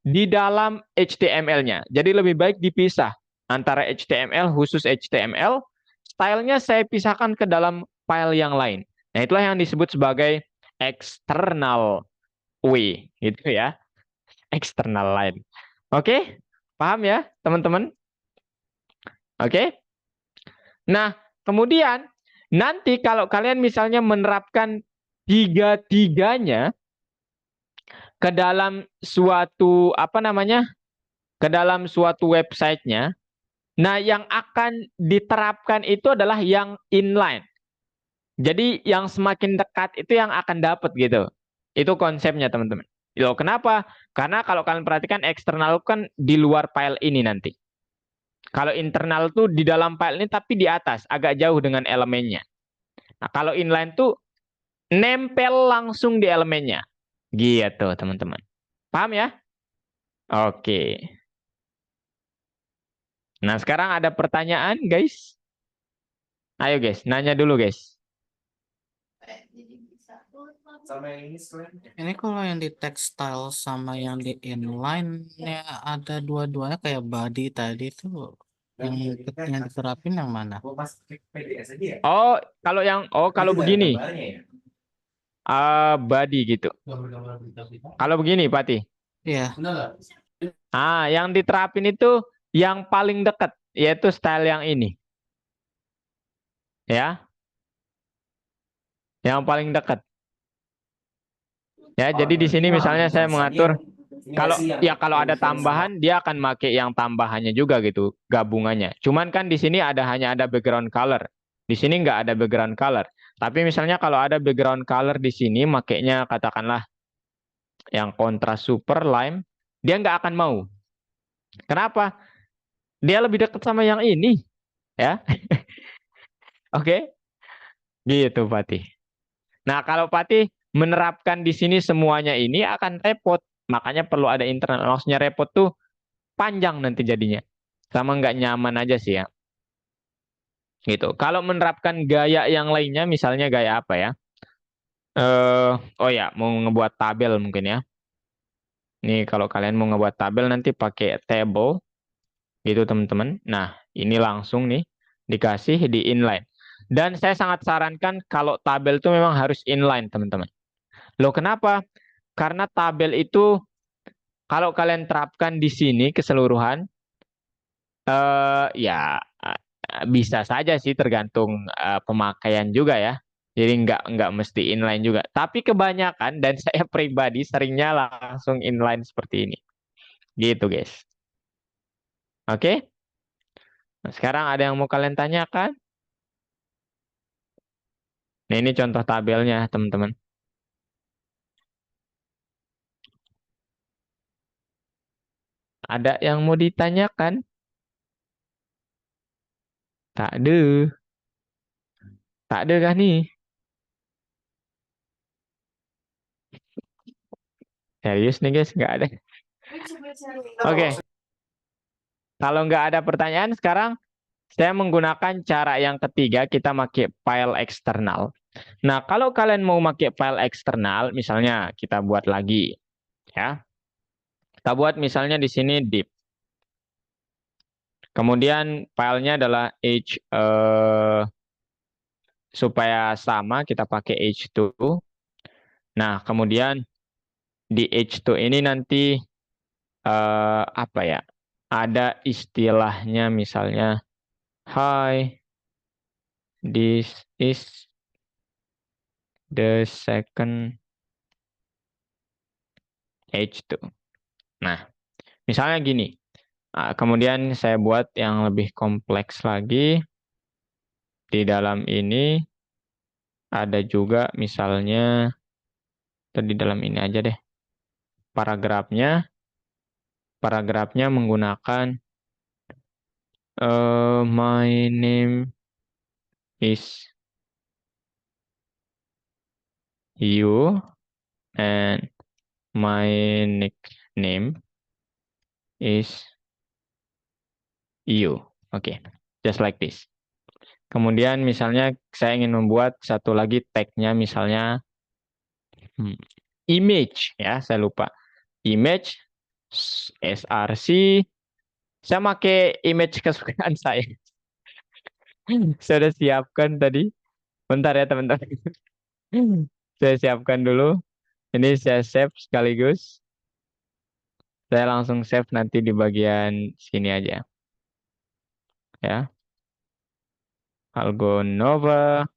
di dalam HTML-nya. Jadi lebih baik dipisah antara HTML khusus HTML, stylenya saya pisahkan ke dalam file yang lain. Nah, itulah yang disebut sebagai external way, gitu ya. External line. Oke? Paham ya, teman-teman? Oke? Nah, kemudian nanti kalau kalian misalnya menerapkan tiga-tiganya, ke dalam suatu apa namanya? Ke dalam suatu websitenya. Nah, yang akan diterapkan itu adalah yang inline. Jadi yang semakin dekat itu yang akan dapat gitu. Itu konsepnya teman-teman. Loh, kenapa? Karena kalau kalian perhatikan eksternal kan di luar file ini nanti. Kalau internal tuh di dalam file ini tapi di atas, agak jauh dengan elemennya. Nah, kalau inline tuh nempel langsung di elemennya. Gitu, teman-teman. Paham ya? Oke. Nah, sekarang ada pertanyaan, guys. Ayo, guys. Nanya dulu, guys. Sama yang ini selain Ini kalau yang di textile sama yang di inline ya ada dua-duanya kayak body tadi tuh yang diterapin yang mana? gua pas klik PDS aja ya. Kalau Itu ada begini, gambarnya ya. body gitu. Gambar-gambar berita-berita. Kalau begini, Pati. Iya, Benar nggak? Yang diterapin itu yang paling dekat, yaitu style yang ini. Ya, yang paling dekat. Ya, Oh, jadi di berarti sini mah misalnya saya tulisannya mengatur ini nggak kalau sih yang ya kalau ada yang tambahan dia akan pakai yang tambahannya juga gitu, gabungannya. Cuman kan di sini hanya ada background color. Di sini nggak ada background color. Tapi misalnya kalau ada background color di sini, makainya katakanlah yang kontras super lime, dia nggak akan mau. Kenapa? Dia lebih dekat sama yang ini, ya. Oke, gitu Fatih. Nah, kalau Patih menerapkan di sini semuanya ini akan repot. Makanya perlu ada internal. Maksudnya repot tuh panjang nanti jadinya. Sama nggak nyaman aja sih ya. Gitu. Kalau menerapkan gaya yang lainnya, misalnya gaya apa ya? Oh ya, mau ngebuat tabel mungkin ya. Nih kalau kalian mau ngebuat tabel nanti pakai table, gitu teman-teman. Nah, ini langsung nih dikasih di inline. Dan saya sangat sarankan kalau tabel itu memang harus inline teman-teman. Loh kenapa? Karena tabel itu kalau kalian terapkan di sini keseluruhan, ya bisa saja sih tergantung pemakaian juga ya. Jadi nggak mesti inline juga. Tapi kebanyakan dan saya pribadi seringnya langsung inline seperti ini. Gitu guys. Oke? Nah, sekarang ada yang mau kalian tanyakan? Nah ini contoh tabelnya teman-teman. Ada yang mau ditanyakan? Tak ada. Tak ada kah nih? Serius nih guys, nggak ada. Oke. Kalau nggak ada pertanyaan, sekarang saya menggunakan cara yang ketiga, kita pakai file eksternal. Nah, kalau kalian mau pakai file eksternal, misalnya kita buat lagi, ya. Kita buat misalnya di sini div. Kemudian filenya adalah supaya sama kita pakai h2. Nah, kemudian di h2 ini nanti apa ya? Ada istilahnya misalnya hi, this is the second H2. Nah, misalnya gini. Kemudian saya buat yang lebih kompleks lagi. Di dalam ini ada juga misalnya, di dalam ini aja deh. Paragrafnya menggunakan my name is you and my nickname is you. Oke, just like this. Kemudian misalnya saya ingin membuat satu lagi tag-nya misalnya image ya, saya lupa. Image src. Saya pakai image kesukaan saya. Saya sudah siapkan tadi. Bentar ya teman-teman. Saya siapkan dulu. Ini saya save sekaligus. Saya langsung save nanti di bagian sini aja. Ya. Algo Nova,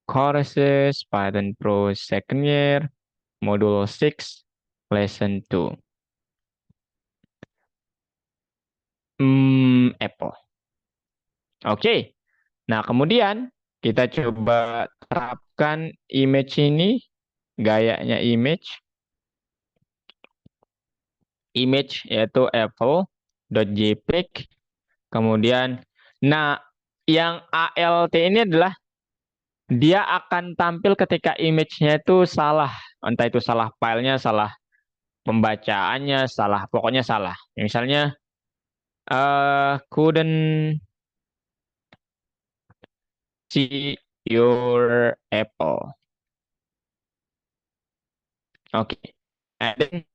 Courses, Python Pro Second Year, Module 6, lesson 2. Apple. Oke. Nah, kemudian kita coba terapkan image ini, gayanya image. Image yaitu apple.jpg. Kemudian, nah, yang ALT ini adalah dia akan tampil ketika image-nya itu salah. Entah itu salah filenya, salah pembacaannya, salah, pokoknya salah. Misalnya, couldn't see your apple. Oke. And then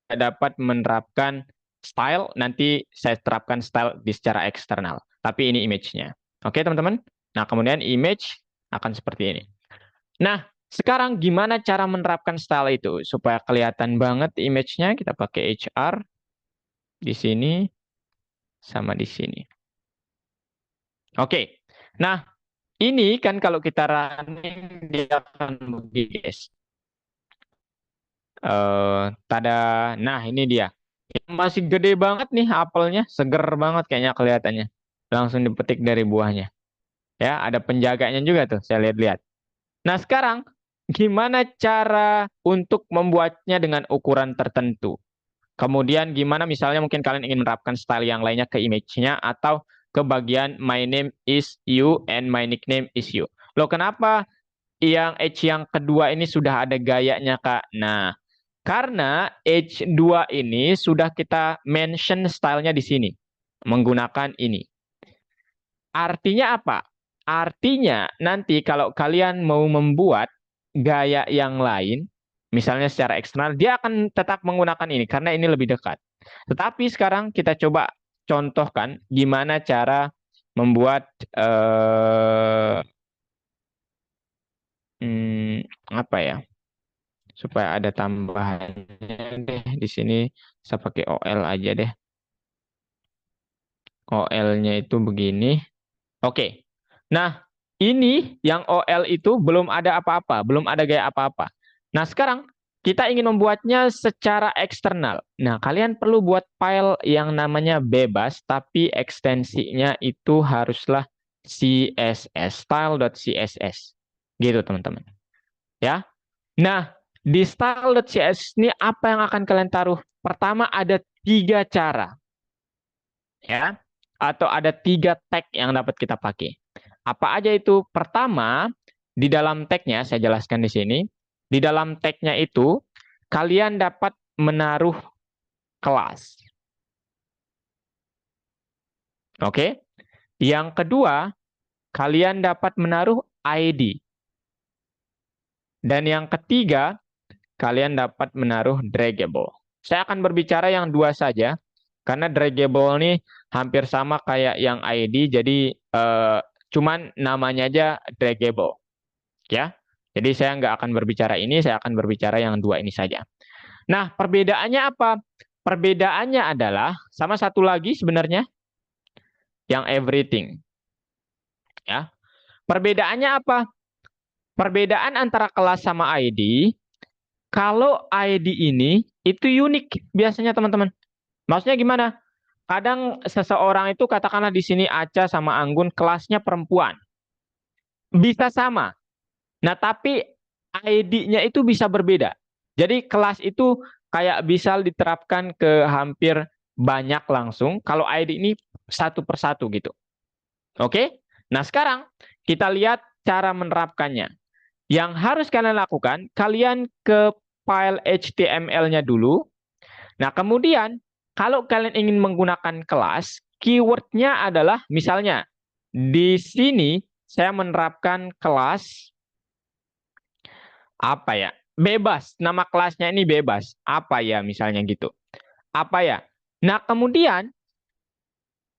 saya dapat menerapkan style, nanti saya terapkan style di secara eksternal. Tapi ini image-nya. Oke, teman-teman? Nah, kemudian image akan seperti ini. Nah, sekarang gimana cara menerapkan style itu? Supaya kelihatan banget image-nya, kita pakai HR di sini sama di sini. Oke. Nah, ini kan kalau kita running, dia akan begini, guys. Tada. Nah, ini dia. Masih gede banget nih apelnya, seger banget kayaknya kelihatannya. Langsung dipetik dari buahnya. Ya, ada penjaganya juga tuh, saya lihat-lihat. Nah, sekarang gimana cara untuk membuatnya dengan ukuran tertentu? Kemudian gimana misalnya mungkin kalian ingin menerapkan style yang lainnya ke image-nya atau ke bagian my name is you and my nickname is you. Loh, kenapa yang H yang kedua ini sudah ada gayanya, Kak? Nah, karena H2 ini sudah kita mention stylenya di sini. Menggunakan ini. Artinya apa? Artinya nanti kalau kalian mau membuat gaya yang lain, misalnya secara eksternal, dia akan tetap menggunakan ini karena ini lebih dekat. Tetapi sekarang kita coba contohkan gimana cara membuat apa ya? Supaya ada tambahannya deh di sini, saya pakai OL aja deh. OL-nya itu begini. Oke. Nah, ini yang OL itu belum ada apa-apa, belum ada gaya apa-apa. Nah, sekarang kita ingin membuatnya secara eksternal. Nah, kalian perlu buat file yang namanya bebas, tapi ekstensinya itu haruslah CSS, style.css. Gitu, teman-teman. Ya. Nah, di style.css ini apa yang akan kalian taruh? Pertama, ada 3 cara. Ya. Atau ada 3 tag yang dapat kita pakai. Apa aja itu? Pertama, di dalam tag-nya, saya jelaskan di sini. Di dalam tag-nya itu, kalian dapat menaruh kelas. Oke? Yang kedua, kalian dapat menaruh ID. Dan yang ketiga, kalian dapat menaruh draggable. Saya akan berbicara yang 2 saja, karena draggable ini hampir sama kayak yang ID, jadi cuman namanya aja draggable. Ya, jadi saya nggak akan berbicara ini, saya akan berbicara yang 2 ini saja. Nah, perbedaannya apa? Perbedaannya adalah sama satu lagi sebenarnya, yang everything. Ya, perbedaannya apa? Perbedaan antara kelas sama ID, kalau ID ini itu unik biasanya teman-teman. Maksudnya gimana? Kadang seseorang itu katakanlah di sini Aca sama Anggun kelasnya perempuan. Bisa sama. Nah, tapi ID-nya itu bisa berbeda. Jadi kelas itu kayak bisa diterapkan ke hampir banyak langsung. Kalau ID ini satu persatu gitu. Oke? Nah, sekarang kita lihat cara menerapkannya. Yang harus kalian lakukan, kalian ke file HTML-nya dulu. Nah, kemudian kalau kalian ingin menggunakan kelas, keyword-nya adalah misalnya di sini saya menerapkan kelas apa ya? Bebas. Nama kelasnya ini bebas. Apa ya misalnya gitu. Apa ya? Nah, kemudian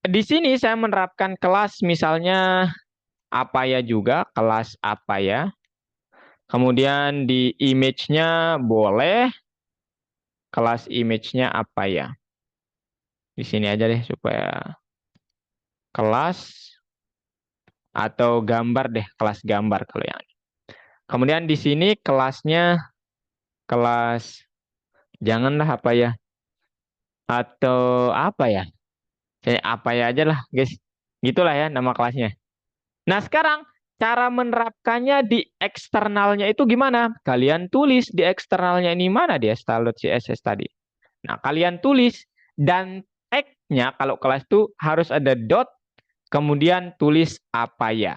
di sini saya menerapkan kelas misalnya apa ya juga, kelas apa ya. Kemudian di image-nya boleh kelas image-nya apa ya. Di sini aja deh supaya kelas atau gambar deh, kelas gambar kalau yang ini. Kemudian di sini kelasnya kelas Janganlah apa ya. Atau apa ya. Saya apa ya aja lah guys. Gitulah ya nama kelasnya. Nah sekarang cara menerapkannya di eksternalnya itu gimana? Kalian tulis di eksternalnya ini mana dia style.css tadi. Nah kalian tulis dan tag-nya kalau kelas itu harus ada dot kemudian tulis apa ya.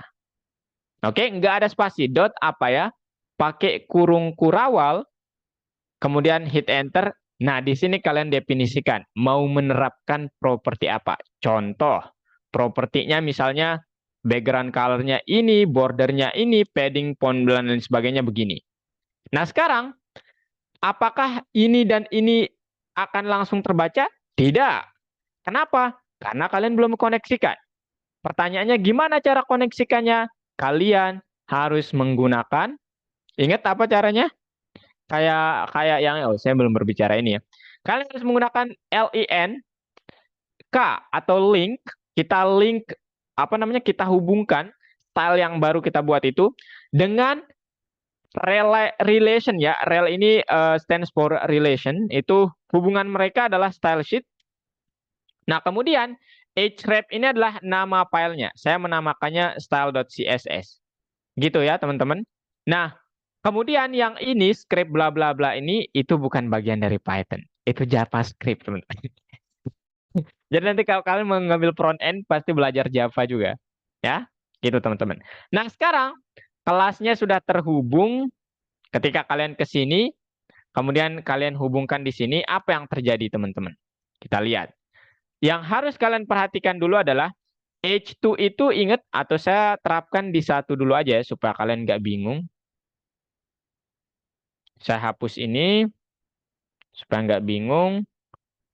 Oke, nggak ada spasi, dot apa ya, pakai kurung kurawal, kemudian hit enter. Nah, di sini kalian definisikan mau menerapkan properti apa. Contoh, propertinya misalnya background color-nya ini, bordernya ini, padding, font, dan lain sebagainya begini. Nah, sekarang apakah ini dan ini akan langsung terbaca? Tidak. Kenapa? Karena kalian belum koneksikan. Pertanyaannya gimana cara koneksikannya? Kalian harus menggunakan, ingat apa caranya? Kayak yang saya belum berbicara ini ya. Kalian harus menggunakan link atau link. Kita link apa namanya? Kita hubungkan style yang baru kita buat itu dengan relation ya. Rel ini stands for relation. Itu hubungan mereka adalah style sheet. Nah, kemudian href ini adalah nama filenya. Saya menamakannya style.css. Gitu ya, teman-teman. Nah, kemudian yang ini script bla bla bla ini itu bukan bagian dari Python. Itu JavaScript, teman-teman. Jadi nanti kalau kalian mengambil front end pasti belajar Java juga. Ya, gitu teman-teman. Nah, sekarang kelasnya sudah terhubung. Ketika kalian ke sini, kemudian kalian hubungkan di sini, apa yang terjadi, teman-teman? Kita lihat. Yang harus kalian perhatikan dulu adalah H2 itu ingat atau saya terapkan di satu dulu aja ya, supaya kalian nggak bingung. Saya hapus ini supaya nggak bingung.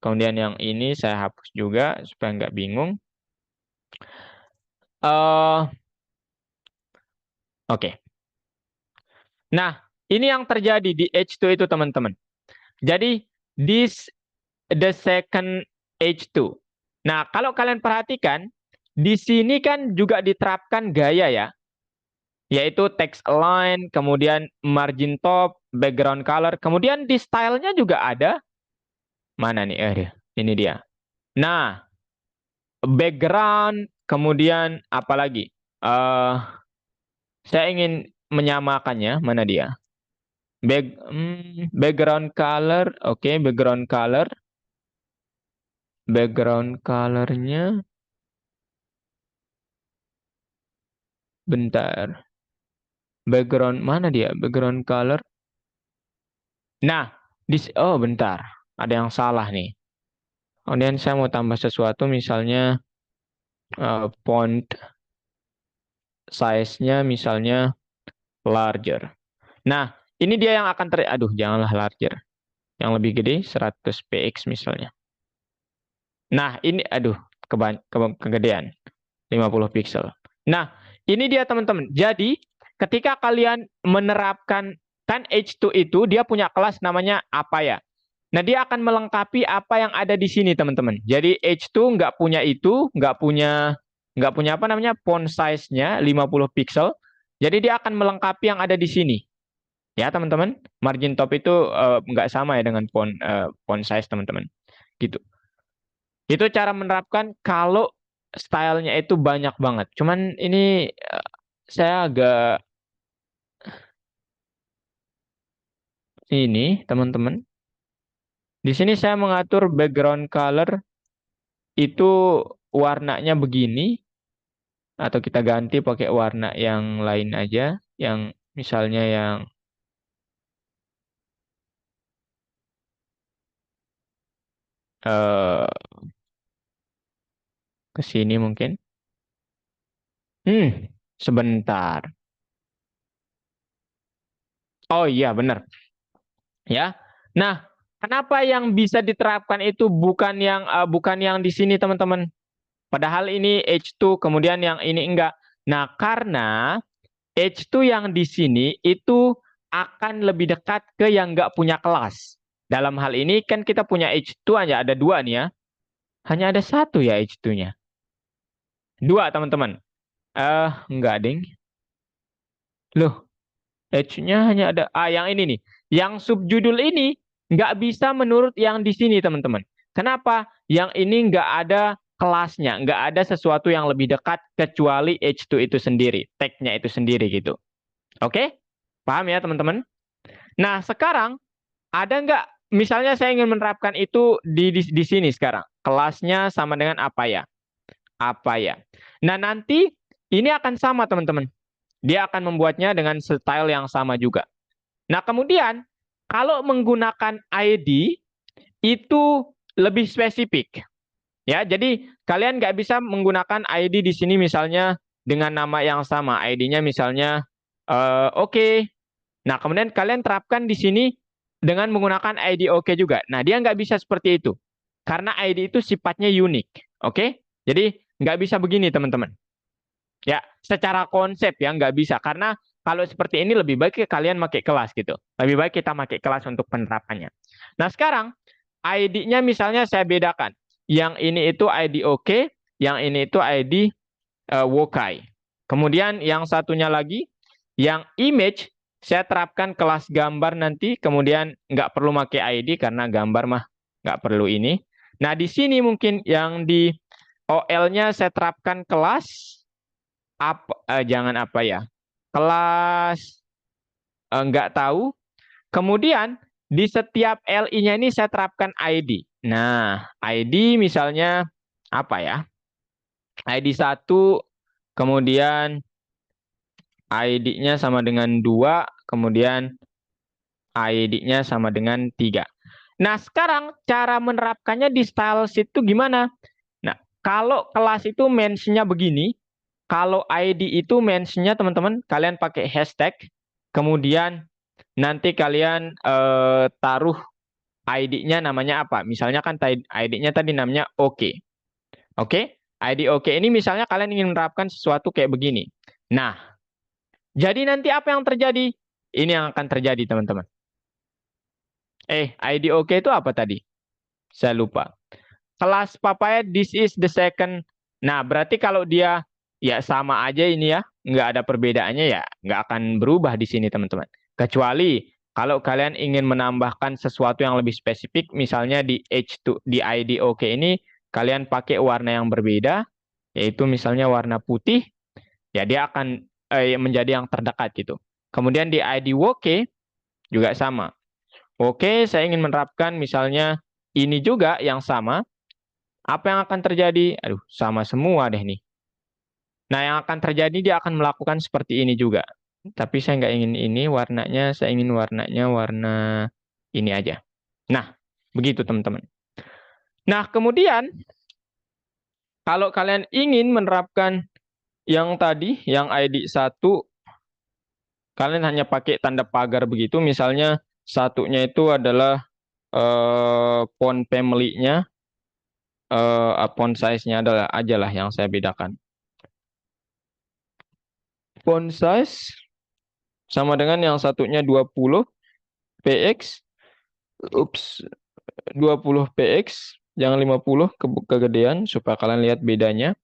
Kemudian yang ini saya hapus juga supaya nggak bingung. Oke. Nah, ini yang terjadi di H2 itu teman-teman. Jadi this the second H2. Nah, kalau kalian perhatikan di sini kan juga diterapkan gaya ya. Yaitu text align, kemudian margin top, background color, kemudian di stylenya juga ada. Mana nih? Ini dia. Nah, background, kemudian apa lagi? Saya ingin menyamakannya. Mana dia? Background color, oke, background color. Background colornya, bentar. Background mana dia? Background color. Nah, oh bentar, ada yang salah nih. Kemudian saya mau tambah sesuatu, misalnya font size-nya misalnya larger. Nah, ini dia yang akan aduh, janganlah larger. Yang lebih gede 100 px misalnya. Nah, ini aduh, kegedean 50 pixel. Nah, ini dia teman-teman. Jadi, ketika kalian menerapkan kan H2 itu dia punya kelas namanya apa ya? Nah, dia akan melengkapi apa yang ada di sini, teman-teman. Jadi H2 nggak punya itu, nggak punya apa namanya? Font size-nya 50 pixel. Jadi dia akan melengkapi yang ada di sini. Ya, teman-teman. Margin top itu nggak sama ya dengan font size, teman-teman. Gitu. Itu cara menerapkan kalau stylenya itu banyak banget. Cuman ini saya agak ini, teman-teman. Di sini saya mengatur background color itu warnanya begini, atau kita ganti pakai warna yang lain aja, yang misalnya yang ke sini mungkin. Sebentar. Oh iya, benar. Ya. Nah, kenapa yang bisa diterapkan itu bukan yang di sini, teman-teman? Padahal ini H2, kemudian yang ini enggak. Nah, karena H2 yang di sini itu akan lebih dekat ke yang enggak punya kelas. Dalam hal ini kan kita punya H2 aja, ada dua nih ya. Hanya ada satu ya H2-nya. Dua, teman-teman. Enggak, ding. Loh, H-nya hanya ada. Yang ini nih. Yang subjudul ini nggak bisa menurut yang di sini, teman-teman. Kenapa? Yang ini nggak ada kelasnya, nggak ada sesuatu yang lebih dekat kecuali H2 itu sendiri, tag-nya itu sendiri gitu. Oke? Paham ya, teman-teman? Nah, sekarang ada nggak, misalnya saya ingin menerapkan itu di sini sekarang. Kelasnya sama dengan apa ya? Apa ya? Nah, nanti ini akan sama, teman-teman. Dia akan membuatnya dengan style yang sama juga. Nah, kemudian kalau menggunakan ID itu lebih spesifik. Ya, jadi kalian nggak bisa menggunakan ID di sini misalnya dengan nama yang sama. ID-nya misalnya oke. Nah, kemudian kalian terapkan di sini dengan menggunakan ID oke juga. Nah, dia nggak bisa seperti itu. Karena ID itu sifatnya unik. Oke? Jadi nggak bisa begini, teman-teman. Ya, secara konsep ya nggak bisa. Karena kalau seperti ini lebih baik kalian pakai kelas gitu. Lebih baik kita pakai kelas untuk penerapannya. Nah, sekarang ID-nya misalnya saya bedakan. Yang ini itu ID oke, yang ini itu ID Wokai. Kemudian yang satunya lagi, yang image, saya terapkan kelas gambar nanti, kemudian nggak perlu pakai ID karena gambar mah nggak perlu ini. Nah, di sini mungkin yang di OL-nya saya terapkan kelas, jangan apa ya, kelas nggak tahu. Kemudian di setiap LI-nya ini saya terapkan ID. Nah, ID misalnya apa ya? ID 1, kemudian ID-nya sama dengan 2, kemudian ID-nya sama dengan 3. Nah, sekarang cara menerapkannya di style sheet itu gimana? Nah, kalau kelas itu mention-nya begini, kalau ID itu mention-nya teman-teman, kalian pakai hashtag, kemudian nanti kalian taruh ID-nya namanya apa? Misalnya kan ID-nya tadi namanya oke. Oke? ID oke ini misalnya kalian ingin menerapkan sesuatu kayak begini. Nah, jadi nanti apa yang terjadi? Ini yang akan terjadi, teman-teman. ID oke itu apa tadi? Saya lupa. Kelas Papaya, this is the second. Nah, berarti kalau dia ya sama aja ini ya, nggak ada perbedaannya ya, nggak akan berubah di sini, teman-teman. Kecuali kalau kalian ingin menambahkan sesuatu yang lebih spesifik, misalnya di H2, di ID oke ini, kalian pakai warna yang berbeda, yaitu misalnya warna putih, ya dia akan menjadi yang terdekat gitu. Kemudian di ID oke juga sama. Oke, saya ingin menerapkan misalnya ini juga yang sama. Apa yang akan terjadi? Aduh, sama semua deh nih. Nah, yang akan terjadi dia akan melakukan seperti ini juga. Tapi saya nggak ingin ini warnanya, saya ingin warnanya warna ini aja. Nah, begitu teman-teman. Nah, kemudian kalau kalian ingin menerapkan yang tadi, yang ID 1, kalian hanya pakai tanda pagar begitu. Misalnya satunya itu adalah font family-nya, font size-nya adalah aja lah yang saya bedakan. Font size sama dengan yang satunya 20 px. Ups, 20 px, jangan 50 kegedean supaya kalian lihat bedanya.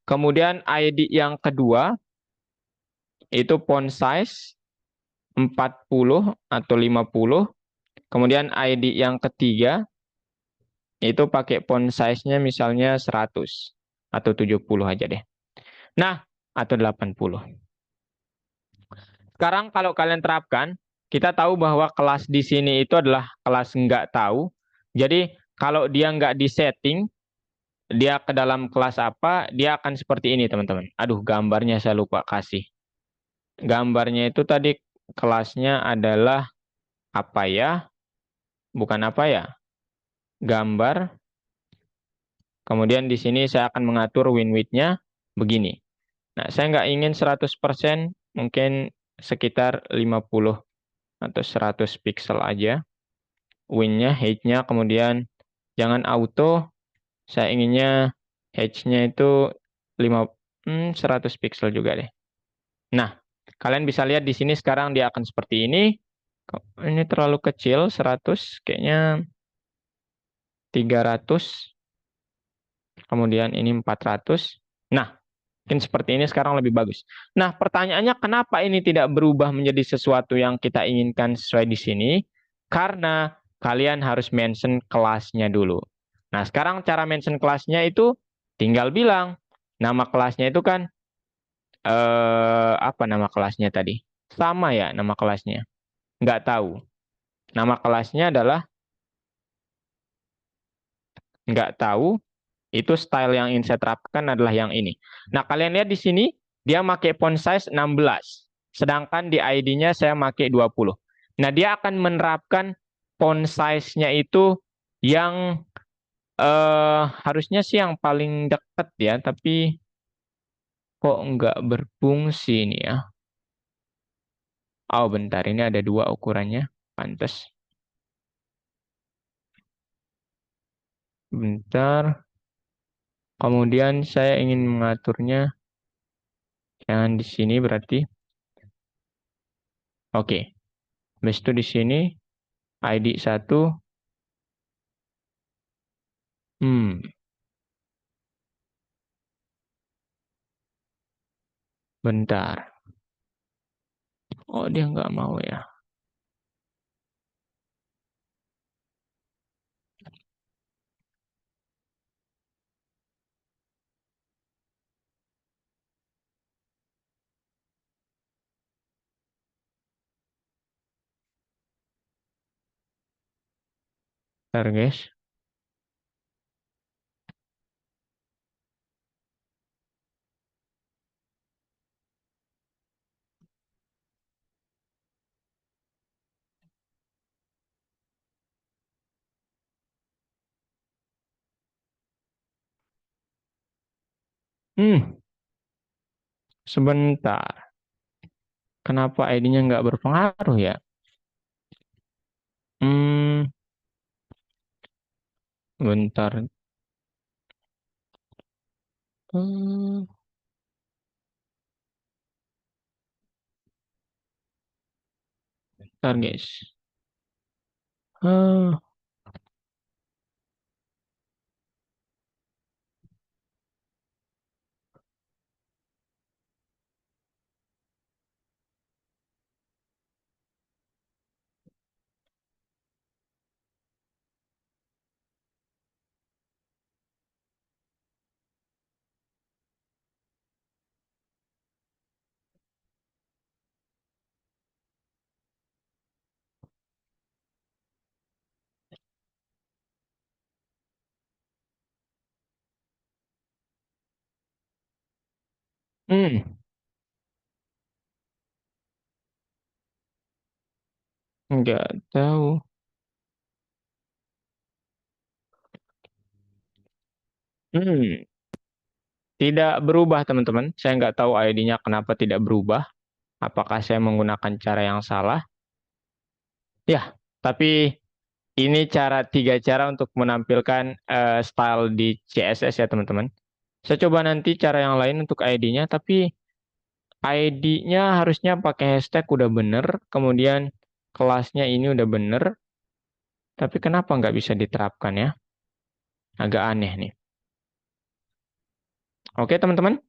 Kemudian ID yang kedua itu font size 40 atau 50. Kemudian ID yang ketiga itu pakai font size-nya misalnya 100 atau 70 aja deh. Nah, atau 80. Sekarang kalau kalian terapkan, kita tahu bahwa kelas di sini itu adalah kelas nggak tahu. Jadi kalau dia nggak disetting, dia ke dalam kelas apa, dia akan seperti ini, teman-teman. Aduh, gambarnya saya lupa kasih. Gambarnya itu tadi kelasnya adalah apa ya? Bukan apa ya? Gambar. Kemudian di sini saya akan mengatur win width-nya begini. Nah, saya nggak ingin 100%, mungkin sekitar 50 atau 100 pixel aja. Win-nya, height-nya, kemudian jangan auto. Saya inginnya height-nya itu 100 pixel juga deh. Nah, kalian bisa lihat di sini sekarang dia akan seperti ini. Ini terlalu kecil, 100, kayaknya 300. Kemudian ini 400. Nah, mungkin seperti ini sekarang lebih bagus. Nah, pertanyaannya kenapa ini tidak berubah menjadi sesuatu yang kita inginkan sesuai di sini? Karena kalian harus mention kelasnya dulu. Nah, sekarang cara mention kelasnya itu tinggal bilang nama kelasnya itu kan apa nama kelasnya tadi? Sama ya nama kelasnya? Nggak tahu. Nama kelasnya adalah nggak tahu. Itu style yang ingin saya terapkan adalah yang ini. Nah, kalian lihat di sini dia pakai font size 16. Sedangkan di ID-nya saya pakai 20. Nah, dia akan menerapkan font size-nya itu yang harusnya sih yang paling dekat ya, tapi kok nggak berfungsi ini ya. Oh, bentar, ini ada 2 ukurannya. Pantes. Bentar. Kemudian saya ingin mengaturnya. Jangan di sini berarti. Oke. Habis itu di sini ID 1. Bentar. Oh, dia nggak mau ya. Bentar, guys. Sebentar. Kenapa ID-nya nggak berpengaruh ya? Bentar. Hmm, bentar, guys. Hmm, hmm, nggak tahu. Hmm, tidak berubah, teman-teman. Saya nggak tahu ID-nya kenapa tidak berubah. Apakah saya menggunakan cara yang salah? Ya, tapi ini 3 cara untuk menampilkan style di CSS ya, teman-teman. Saya coba nanti cara yang lain untuk ID-nya, tapi ID-nya harusnya pakai hashtag udah bener, kemudian kelasnya ini udah bener, tapi kenapa nggak bisa diterapkan ya? Agak aneh nih. Oke, teman-teman.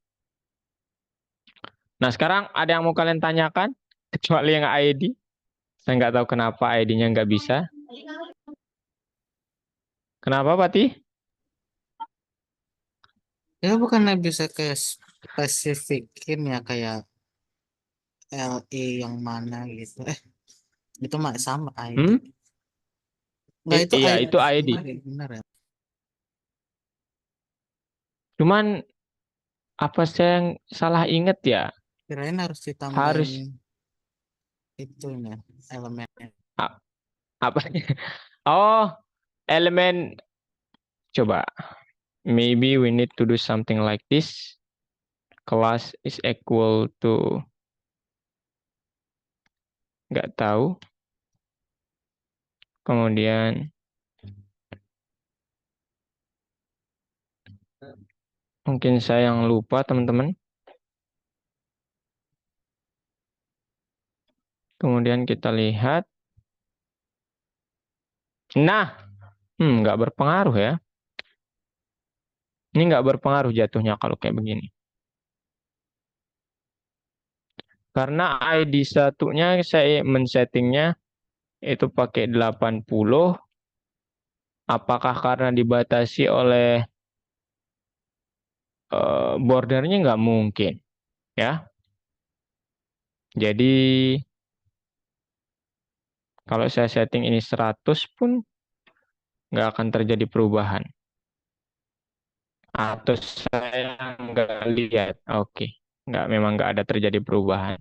Nah, sekarang ada yang mau kalian tanyakan? Kecuali yang ID. Saya nggak tahu kenapa ID-nya nggak bisa. Kenapa, Pati? Ya bukannya bisa kayak spesifikin ya kayak LE yang mana gitu. Itu mah sama ID. Hmm? Enggak itu Iya, ID. itu ID. Benar ya. Cuman, apa saya yang salah inget ya? Kirain harus ditambahin Harus, itunya elemennya. a- apa? Oh, elemen. Coba. Maybe we need to do something like this. Class is equal to, nggak tahu. Kemudian, mungkin saya yang lupa, teman-teman. Kemudian kita lihat. Nah, nggak berpengaruh ya. Ini nggak berpengaruh jatuhnya kalau kayak begini. Karena ID satunya saya men-settingnya itu pakai 80. Apakah karena dibatasi oleh bordernya? Nggak mungkin, ya. Jadi kalau saya setting ini 100 pun nggak akan terjadi perubahan. Atau saya nggak lihat. Oke, memang nggak ada terjadi perubahan.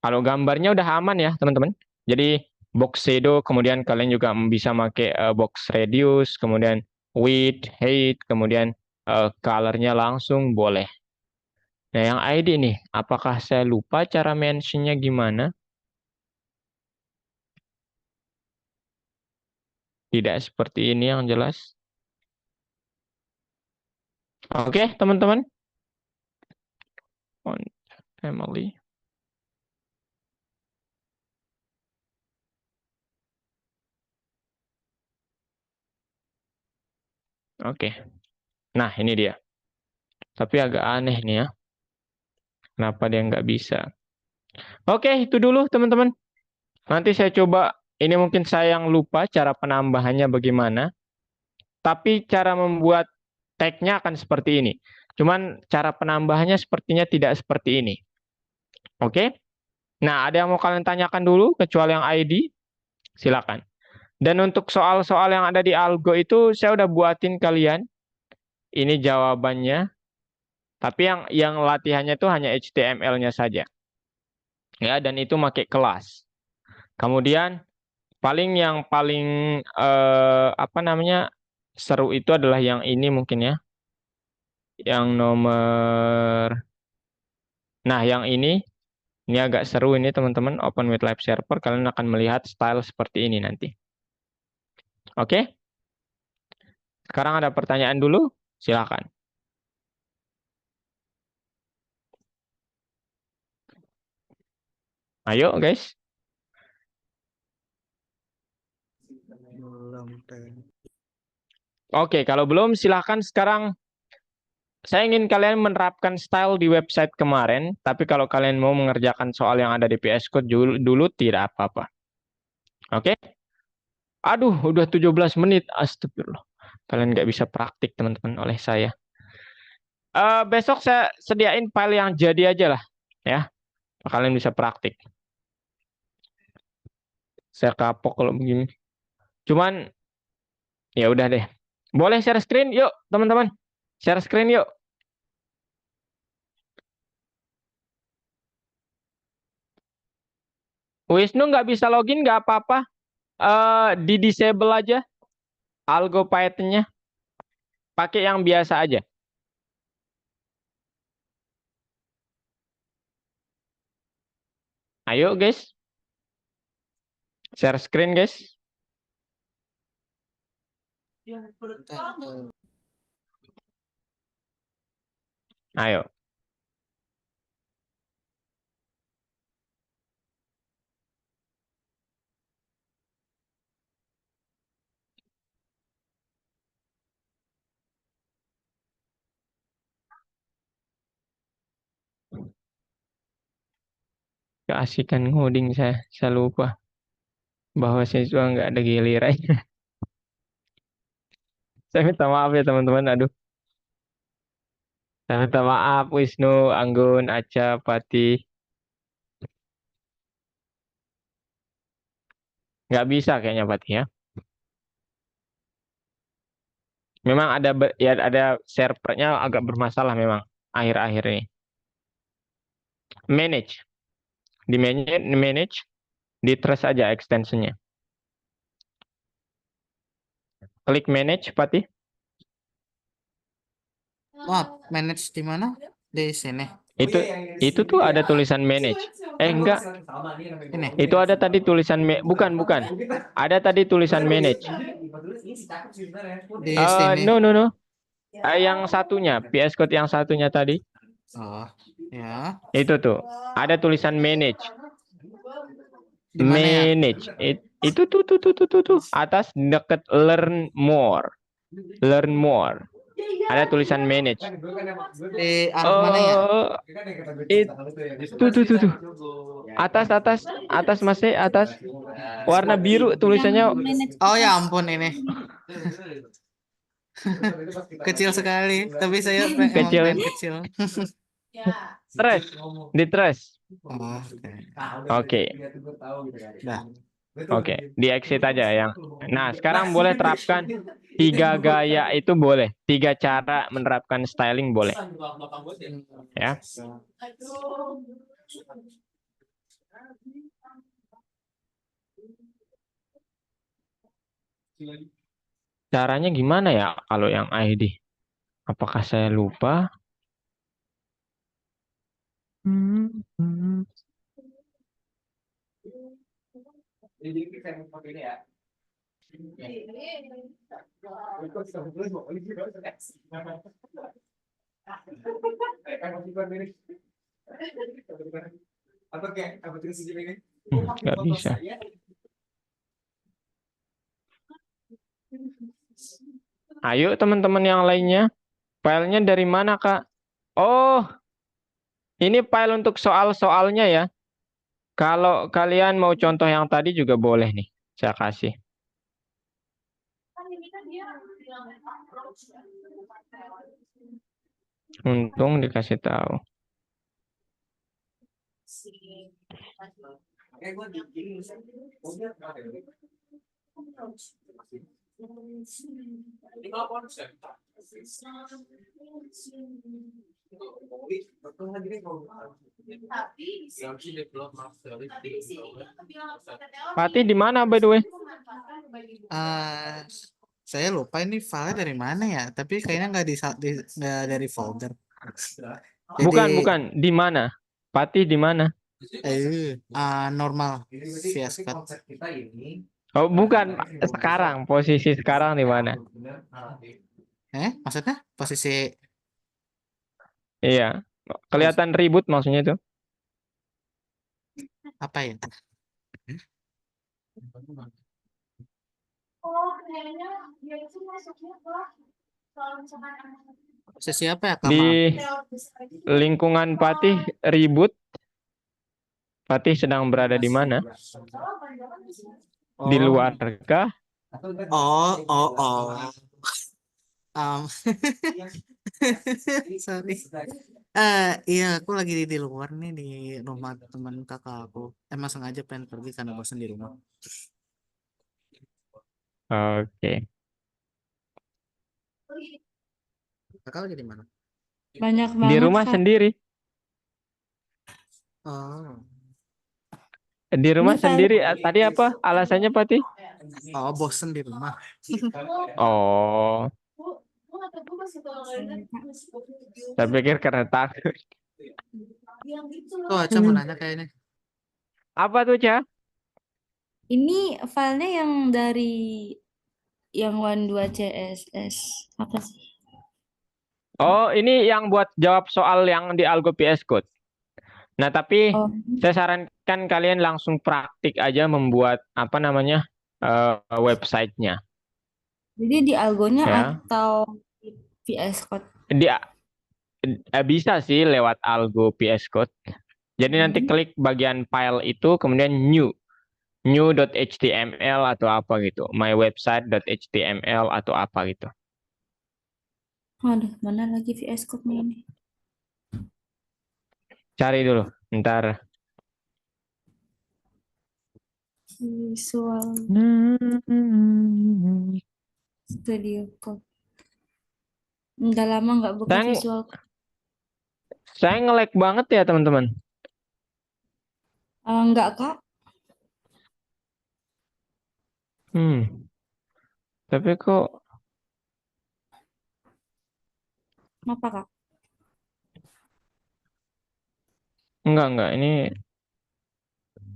Kalau gambarnya udah aman ya, teman-teman. Jadi box shadow, kemudian kalian juga bisa pakai box radius, kemudian width, height, kemudian colornya langsung boleh. Nah, yang ID nih, apakah saya lupa cara mentionnya gimana? Tidak seperti ini yang jelas. Oke, teman-teman. On family. Oke. Nah, ini dia. Tapi agak aneh nih ya. Kenapa dia nggak bisa? Oke, itu dulu teman-teman. Nanti saya coba, ini mungkin saya yang lupa cara penambahannya bagaimana. Tapi cara membuat tag-nya akan seperti ini. Cuman cara penambahannya sepertinya tidak seperti ini. Oke? Nah, ada yang mau kalian tanyakan dulu, kecuali yang ID? Silakan. Dan untuk soal-soal yang ada di Algo itu, saya udah buatin kalian. Ini jawabannya. Tapi yang latihannya itu hanya HTML-nya saja. Ya, dan itu pakai kelas. Kemudian yang paling apa namanya seru itu adalah yang ini mungkin ya. Yang nomor yang ini agak seru ini teman-teman, Open with Live Server, kalian akan melihat style seperti ini nanti. Oke? Sekarang ada pertanyaan dulu, silakan. Ayo guys. Belum deh. Oke, kalau belum silahkan sekarang. Saya ingin kalian menerapkan style di website kemarin, tapi kalau kalian mau mengerjakan soal yang ada di PS Code dulu tidak apa-apa. Oke? Aduh, udah 17 menit. Astagfirullah. Kalian nggak bisa praktik, teman-teman, oleh saya. Besok saya sediain file yang jadi aja lah. Ya, kalian bisa praktik. Saya kapok kalau begini. Cuman, ya udah deh. Boleh share screen? Yuk, teman-teman. Share screen yuk. Wisnu nggak bisa login, nggak apa-apa. Di disable aja algo Python-nya. Pakai yang biasa aja. Ayo guys. Share screen guys. Ayo. Keasikan ngoding saya lupa bahwa siswa nggak ada gilirannya. Saya minta maaf ya teman-teman. Aduh. Saya minta maaf Wisnu, Anggun, Aca, Pati. Nggak bisa kayaknya Pati ya. Memang ada servernya agak bermasalah memang akhir-akhir ini. Manage. Di manage, di trace aja extensionnya. Klik manage Pati. Wah, manage di mana? Di sini. Itu tuh ada tulisan manage. Enggak. Ini. Itu ada tadi tulisan bukan. Ada tadi tulisan manage. Di sini. No. Yang satunya, PS Code yang satunya tadi. Oh, ya. Itu tuh. Ada tulisan manage. Di mana ya? Manage. Itu tuh. Atas deket learn more. Learn more. Ada tulisan manage. Di arah mana ya? Oh, tuh. Atas Mas, atas. Warna biru tulisannya. Yang manage Oh ya kita. ampun ini kecil sekali. Tapi saya emang Kecil. pengen kecil. Trash. Di trash. Oh, Oke. Dah. Oke, di exit aja yang. Nah, sekarang boleh terapkan 3 gaya itu boleh. 3 cara menerapkan styling boleh. Ya. Caranya gimana ya kalau yang ID? Apakah saya lupa? Nggak bisa. Ayo teman-teman yang lainnya. Filenya dari mana, Kak? Oh, ini file untuk soal-soalnya ya. Kalau kalian mau contoh yang tadi juga boleh nih. Saya kasih. Untung dikasih tahu. Fatih di mana by the way? Saya lupa ini file dari mana ya. Tapi kayaknya nggak dari folder. Jadi, Bukan. Di mana? Fatih di mana? normal VS Code. Oh, bukan. Sekarang. Posisi sekarang di mana? Maksudnya posisi Iya. Kelihatan ribut maksudnya itu. apa ya? Posisi apa ya? Di Kamal. lingkungan Fatih ribut. Fatih sedang berada di mana? Di luar kah? Oh. Sorry. Iya, aku lagi di luar nih di rumah teman kakak aku. Emang sengaja pengen pergi karena bosan di rumah. Oke. Kakak lagi di mana? Banyak Di banget, rumah Kak. sendiri. Oh, Di rumah Ini sendiri. Tadi apa alasannya Fatih? bosan di rumah. Oh, saya pikir karena takut. Oh, Aca mau nanya kayaknya. Apa tuh, Ca? Ini filenya yang dari yang 12 CSS apa sih? Oh, ini yang buat jawab soal yang di Algo PS Code. Nah, tapi Oh, saya sarankan kalian langsung praktik aja membuat apa namanya websitenya. jadi di algonya Ya, atau di VS Code? dia bisa sih lewat Algo PS Code. Jadi nanti klik bagian file itu, kemudian new.html atau apa gitu, my website.html atau apa gitu. Aduh, mana lagi VS Code-nya ini? Cari dulu, ntar. Visual Studio Code. Udah lama nggak buka Saya, Visual Code. saya nge-lag banget ya teman-teman. Enggak, Kak. Tapi kok Kenapa, Kak? enggak ini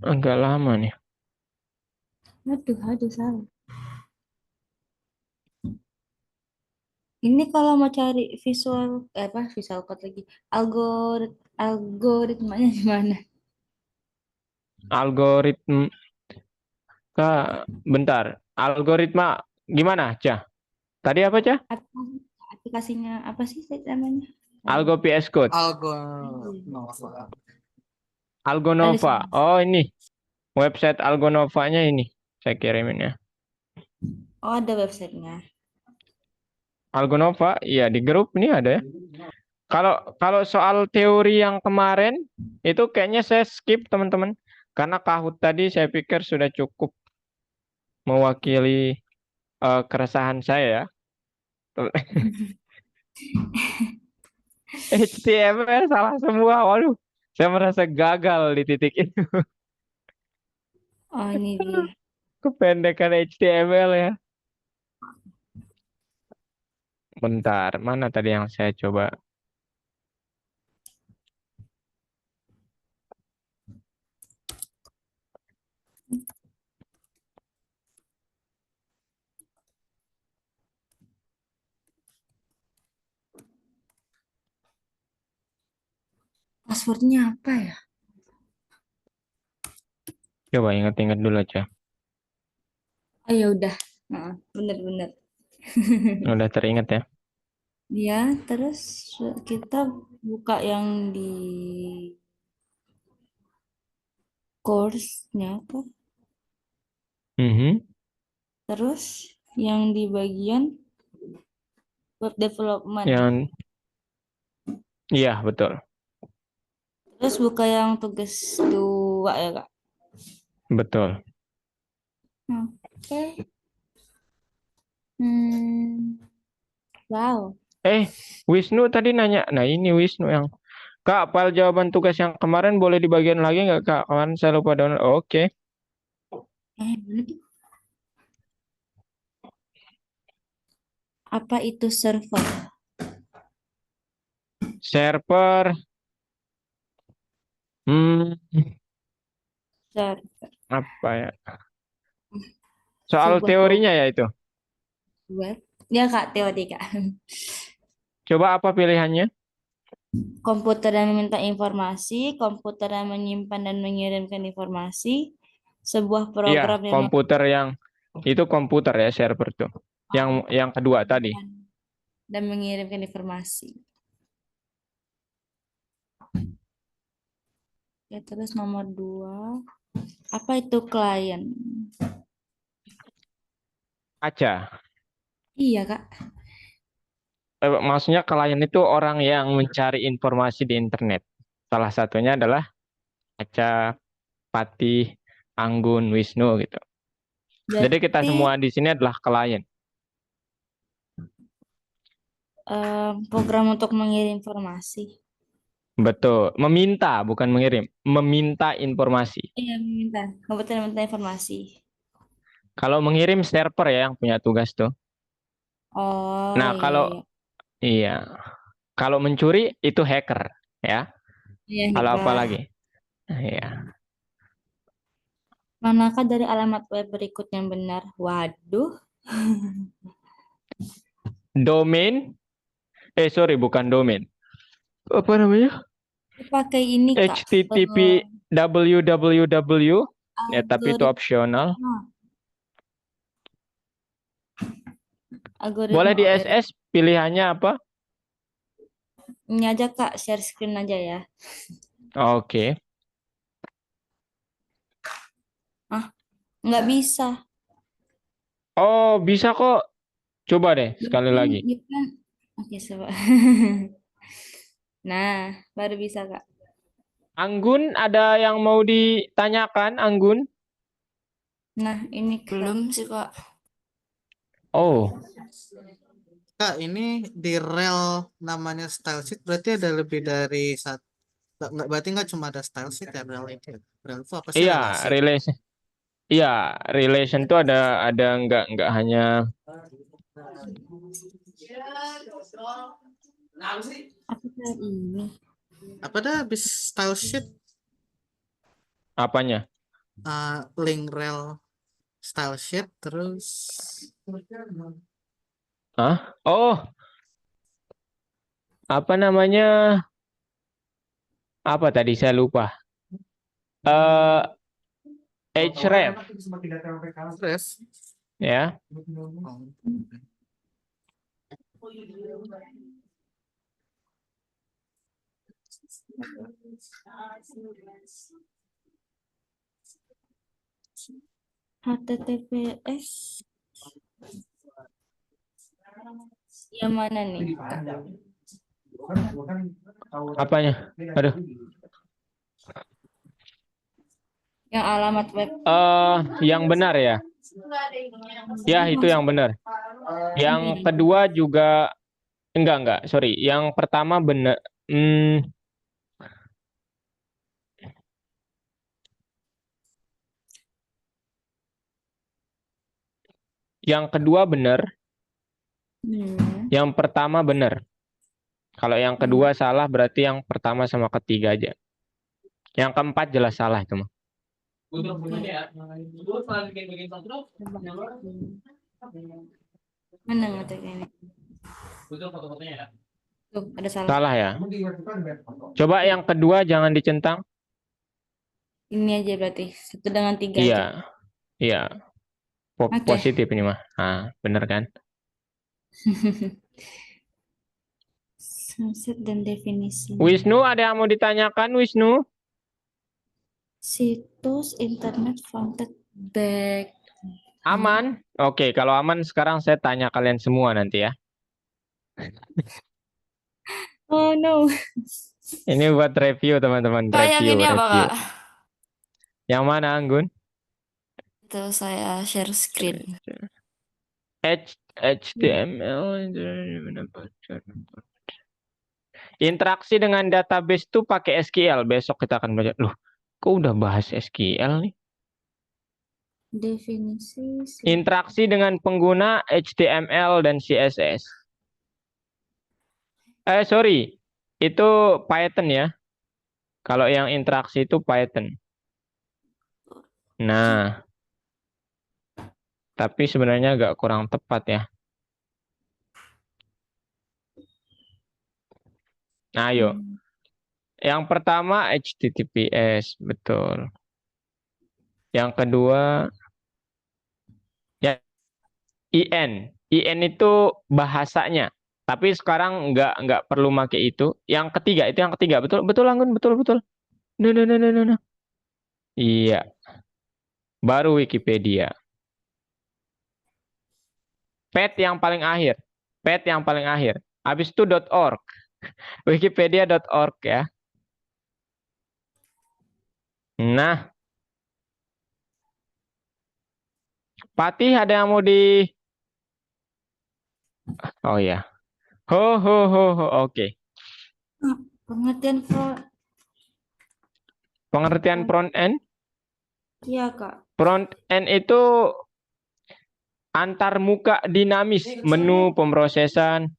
agak lama nih. Aduh, salah. Ini kalau mau cari Visual Code lagi. Algoritmanya di mana? Algoritma, bentar. Algoritma gimana, Cah? Tadi apa, Cah? aplikasinya apa sih namanya? Algo PS Code. Algo Iya. Nova. Algonova. sini. Oh, ini. Website Algonovanya ini. Saya kirimin ya. Oh, ada websitenya. Algonova, iya di grup ini ada ya. Kalau kalau soal teori yang kemarin itu kayaknya saya skip teman-teman. Karena Kahoot tadi saya pikir sudah cukup mewakili keresahan saya ya. HTML salah semua. Waduh, saya merasa gagal di titik itu. Oh, ini dia. Kependekan HTML ya. Bentar, mana tadi yang saya coba? Passwordnya apa ya? Coba ingat-ingat dulu aja. Oh, ya udah. Nah, bener-bener. Udah teringat ya. Ya, terus kita buka yang di course-nya apa? Mhm. Terus yang di bagian web development. Yang iya betul. Terus buka yang tugas 2 ya, Kak? Betul. Oke. Hmm, wow. Wisnu tadi nanya. Nah, ini Wisnu yang Kak, file jawaban tugas yang kemarin boleh dibagian lagi nggak Kak? Kemarin saya lupa download. Oke. Mana tuh? Apa itu server? Server. Hmm, Server. apa ya? Soal Sebuah teorinya ya itu. web. Ya, Kak, teori, Kak. Coba apa pilihannya? Komputer yang meminta informasi, komputer yang menyimpan dan mengirimkan informasi, sebuah Iya, program yang komputer yang itu komputer ya server tuh. Yang kedua tadi. menyimpan dan mengirimkan informasi. Ya, terus nomor 2. Apa itu klien? Kaca. Iya, Kak. Maksudnya klien itu orang yang mencari informasi di internet. Salah satunya adalah Kaca, Patih, Anggun, Wisnu gitu. Jadi kita Berarti semua di sini adalah klien. program untuk mengirim informasi. Betul. Meminta, bukan mengirim. Meminta informasi. Iya, meminta. Komputer meminta informasi. Kalau mengirim server ya yang punya tugas tuh. Oh, Nah, iya, kalau iya. iya, kalau mencuri itu hacker ya. Iya, Kalau apa Kak. lagi? Iya. Manakah dari alamat web berikut yang benar? Waduh. Domain, sorry bukan domain. Apa namanya? Pakai ini, Kak. HTTP www ya tapi itu Algoritma. opsional. Boleh Algoritma di ORM. SS pilihannya apa? Ini aja, Kak. Share screen aja ya. Oke. Nggak bisa. Oh, bisa kok. Coba deh sekali lagi. Bukan. Oke, coba. Nah, baru bisa, Kak. Anggun, ada yang mau ditanyakan, Anggun? Nah, ini belum sih, Kak. Oh, Kak, ini di rel namanya style sheet berarti ada lebih dari satu. Berarti nggak cuma ada style sheet ya rel itu. Rel itu apa sih iya, relasi? relation. Iya, relation tuh ada nggak hanya Apa ini? Apa dah habis style sheet apanya. link rel style sheet terus Hah? Oh, apa namanya? Apa tadi saya lupa. Eh, href terus ya. oh, HTTPS yang mana nih? Apanya? Aduh. Yang alamat web. Yang benar ya. Ya, itu yang benar. Yang kedua juga enggak, sorry. Yang pertama benar. Yang kedua benar, Hmm. yang pertama benar. Kalau yang kedua salah berarti yang pertama sama ketiga aja. Yang keempat jelas salah itu mah. Untuk bunyinya ya. Gue pernah bikin satu. Mana ngetik ini? Betul foto-fotonya ya. Tuh, ada salah. Salah ya. Coba yang kedua jangan dicentang. Ini aja berarti 1 dengan 3 aja. Iya. Iya. Oke. Positif ini mah. Nah, bener kan? Sunset dan definisi. Wisnu ada yang mau ditanyakan, Wisnu? Situs internet fronted back. Aman? Oke, kalau aman sekarang saya tanya kalian semua nanti ya. Oh no. Ini buat review teman-teman. Kak, yang Review, ini apa, review. Kak? Yang mana, Anggun? Itu saya share screen. HTML. Interaksi dengan database itu pakai SQL. Besok kita akan belajar. Loh, kok udah bahas SQL nih? Definisi. Interaksi dengan pengguna HTML dan CSS. Sorry. Itu Python ya. Kalau yang interaksi itu Python. Nah. Tapi sebenarnya agak kurang tepat ya. Nah, ayo. Yang pertama HTTPS, betul. Yang kedua ya IN. IN itu bahasanya. Tapi sekarang nggak perlu pakai itu. Yang ketiga, itu yang ketiga. Betul, betul Anggun, betul. No. Iya. Baru Wikipedia. Pet yang paling akhir. Habis itu .org. Wikipedia.org ya. Nah. Patih ada yang mau di... Oh ya. Oke. Pengertian front end? Iya, Kak. Front end itu antar muka dinamis, menu pemrosesan.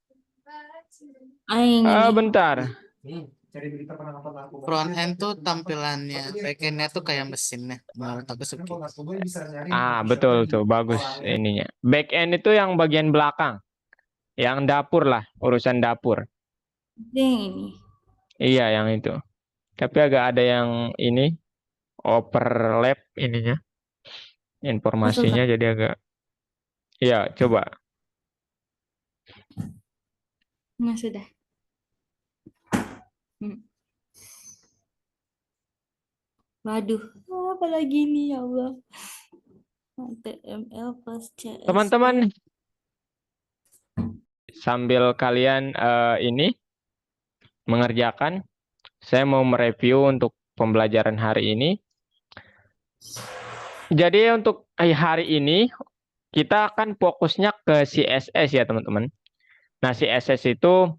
Bentar. Front end tuh tampilannya, back end-nya tuh kayak mesinnya. Menurut aku seperti itu. Betul tuh, bagus ininya. Back end itu yang bagian belakang. Yang dapur lah, urusan dapur. Ini. Iya, yang itu. Tapi agak ada yang ini overlap ininya. Informasinya jadi agak. Ya, coba. Nah, sudah. Waduh, apa lagi ini ya Allah. HTML plus CSS. Teman-teman, sambil kalian ini mengerjakan, saya mau mereview untuk pembelajaran hari ini. Jadi untuk hari ini kita akan fokusnya ke CSS ya teman-teman. Nah CSS itu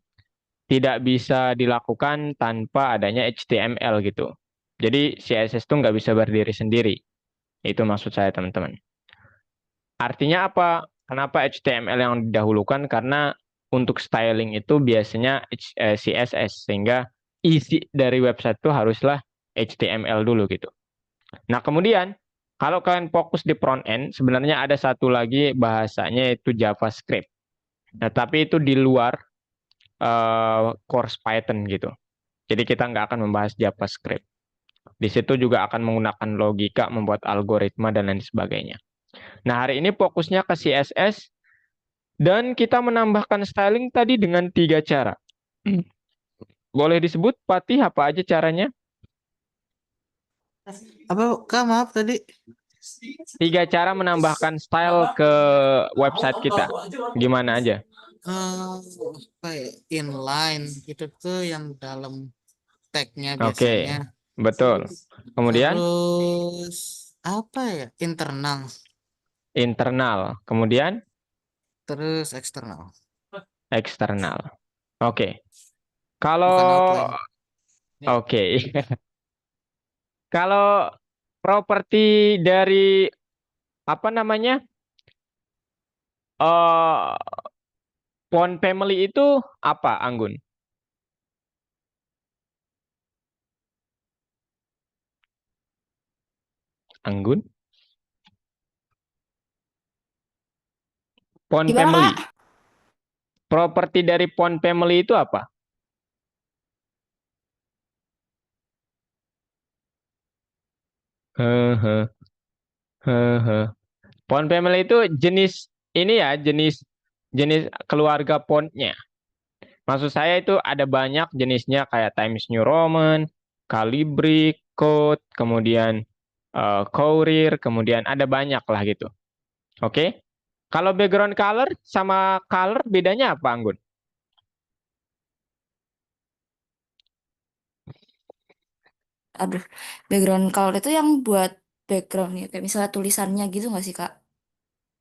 tidak bisa dilakukan tanpa adanya HTML gitu. Jadi CSS itu nggak bisa berdiri sendiri. Itu maksud saya teman-teman. Artinya apa? Kenapa HTML yang didahulukan? Karena untuk styling itu biasanya CSS. Sehingga isi dari website itu haruslah HTML dulu gitu. Nah kemudian kalau kalian fokus di front end, sebenarnya ada satu lagi bahasanya yaitu JavaScript. Nah tapi itu di luar course Python gitu. Jadi kita nggak akan membahas JavaScript. Di situ juga akan menggunakan logika, membuat algoritma dan lain sebagainya. Nah hari ini fokusnya ke CSS. Dan kita menambahkan styling tadi dengan 3 cara. Boleh disebut, Patih, apa aja caranya? Apa Kak, maaf tadi? 3 cara menambahkan style ke website kita. Gimana aja? Apa ya? Inline itu tuh yang dalam tagnya Oke, biasanya. betul. Kemudian Terus apa ya? Internal, internal, kemudian terus eksternal, eksternal. Oke. bukan Kalau outline. oke. Kalau properti dari apa namanya? eh font family itu apa, Anggun? Anggun? Font Gimana, family. Kak? Properti dari font family itu apa? Hehe, hehe. Font family itu jenis ini ya, jenis jenis keluarga fontnya. Maksud saya itu ada banyak jenisnya kayak Times New Roman, Calibri, Code, kemudian Courier, kemudian ada banyak lah gitu. Oke? Kalau background color sama color bedanya apa, Anggun? Aduh, background color itu yang buat backgroundnya, kayak misalnya tulisannya gitu nggak sih, Kak?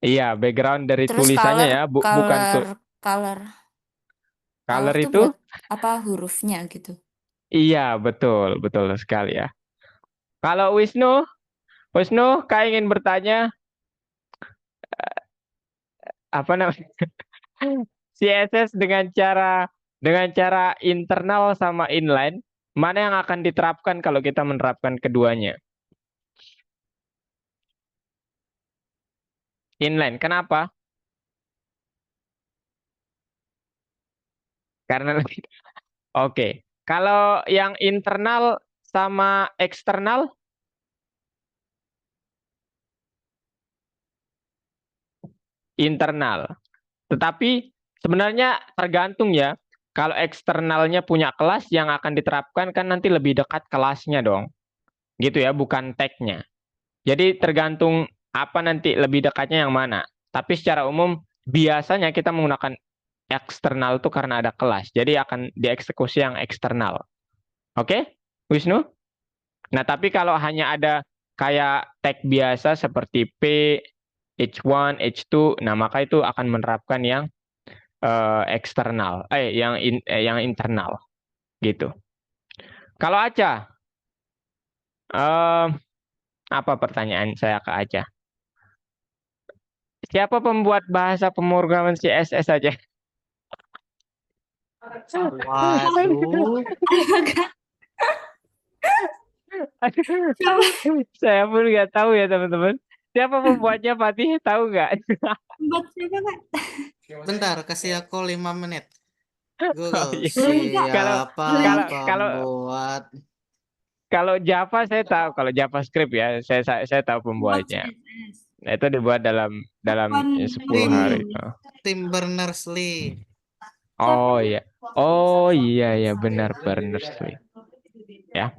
Iya, background dari Terus tulisannya color, ya, bukan color, tuh. color, color Color tuh itu? buat apa hurufnya gitu. Iya, betul, betul sekali ya. Kalau Wisnu, Kak ingin bertanya apa namanya? CSS dengan cara internal sama inline, mana yang akan diterapkan kalau kita menerapkan keduanya? Inline, kenapa? Karena oke. Kalau yang internal sama eksternal, internal. Tetapi sebenarnya tergantung ya. Kalau eksternalnya punya kelas yang akan diterapkan kan nanti lebih dekat kelasnya dong. Gitu ya, bukan tag-nya. Jadi tergantung apa nanti lebih dekatnya yang mana. Tapi secara umum biasanya kita menggunakan eksternal itu karena ada kelas. Jadi akan dieksekusi yang eksternal. Oke, Wisnu? Nah, tapi kalau hanya ada kayak tag biasa seperti P, H1, H2, nah maka itu akan menerapkan yang eksternal, yang internal gitu. Kalau Aca, eh, apa pertanyaan saya ke Aca? Siapa pembuat bahasa pemrograman CSS saja? Waduh, Saya pun nggak tahu ya teman-teman. Siapa pembuatnya, Fatih? Tahu nggak? Buat siapa, Kak? bentar kasih aku 5 menit. Oh, Google, iya. Kalau siapa kalau kalau pembuat kalau Java saya tahu, kalau JavaScript ya, saya tahu Buat pembuatnya. CSS. Nah, itu dibuat dalam dalam Bukan 10 Tim hari. JavaScript. Oh. Tim Berners-Lee? Oh iya. Oh iya ya, benar Berners-Lee. Ya.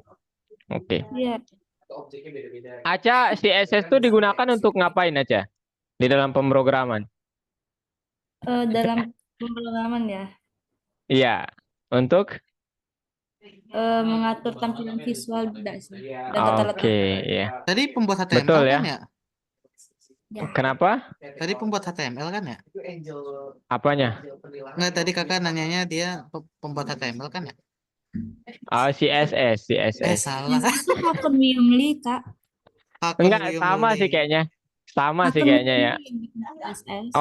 Oke. Iya, Objeknya beda-beda. Aca, CSS itu digunakan untuk ngapain aja di dalam pemrograman? dalam pemrograman ya, Iya, untuk mengatur tampilan visual sih dan tata oke, letak. ya. Tadi pembuat HTML Betul ya. kan ya? Ya. Kenapa? Tadi pembuat HTML kan ya? Itu angel Apanya? Nggak, tadi kakak nanyanya dia pembuat HTML kan ya? Oh, CSS. Salah. Itu Hakun Wyomli, Kak. Hakun Enggak, sama sih Wyomli. kayaknya. Sama sih Hakun kayaknya ya. Wyomli yang bikin CSS.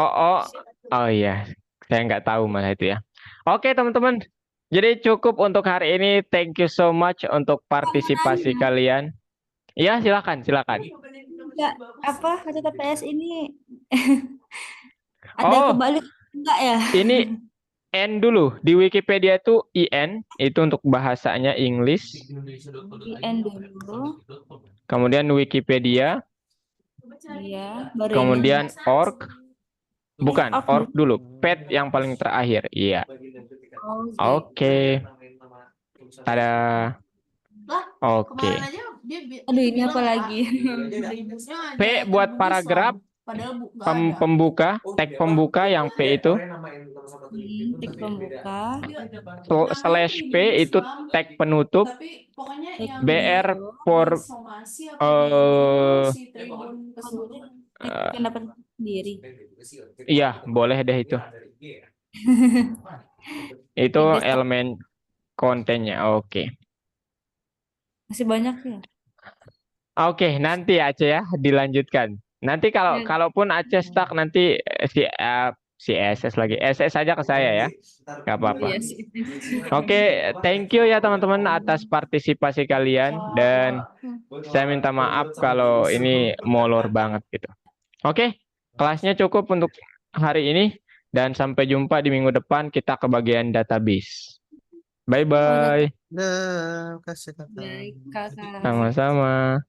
Oh iya. Saya nggak tahu malah itu ya. Oke, teman-teman. Jadi cukup untuk hari ini. Thank you so much untuk partisipasi Nanya, kalian. Iya, silakan. enggak, apa HTTPS ini ada Oh, kebalik enggak ya? ini N dulu. Di Wikipedia itu IN, itu untuk bahasanya English. IN dulu, Kemudian Wikipedia, iya, baru ini. kemudian org, Bukan, Of org dulu. Pet yang paling terakhir. Iya. Oh, Oke. Tada. Lah, Oke. kemarin aja dia Aduh, ini bilang apa lagi? P buat paragraf padahal nggak ada. pembuka, tag pembuka yang P itu. Tik pembuka. Slash P itu tag penutup. Tapi pokoknya Tik yang BR for somasi eh, si Tribun keseluruhan. pendapat sendiri. iya, boleh deh itu. Itu Tiga step. elemen kontennya. Oke. Masih banyak ya. Oke, nanti Aceh ya dilanjutkan. Nanti Ya. kalaupun Aceh stuck nanti si SS lagi. SS saja ke saya ya. Gak apa-apa. Iya sih. Oke, thank you ya teman-teman atas partisipasi kalian dan saya minta maaf kalau ini molor banget gitu. Oke, kelasnya cukup untuk hari ini dan sampai jumpa di minggu depan kita ke bagian database. Bye bye. Dah, kasih kakak. Baik, kakak. Sama-sama.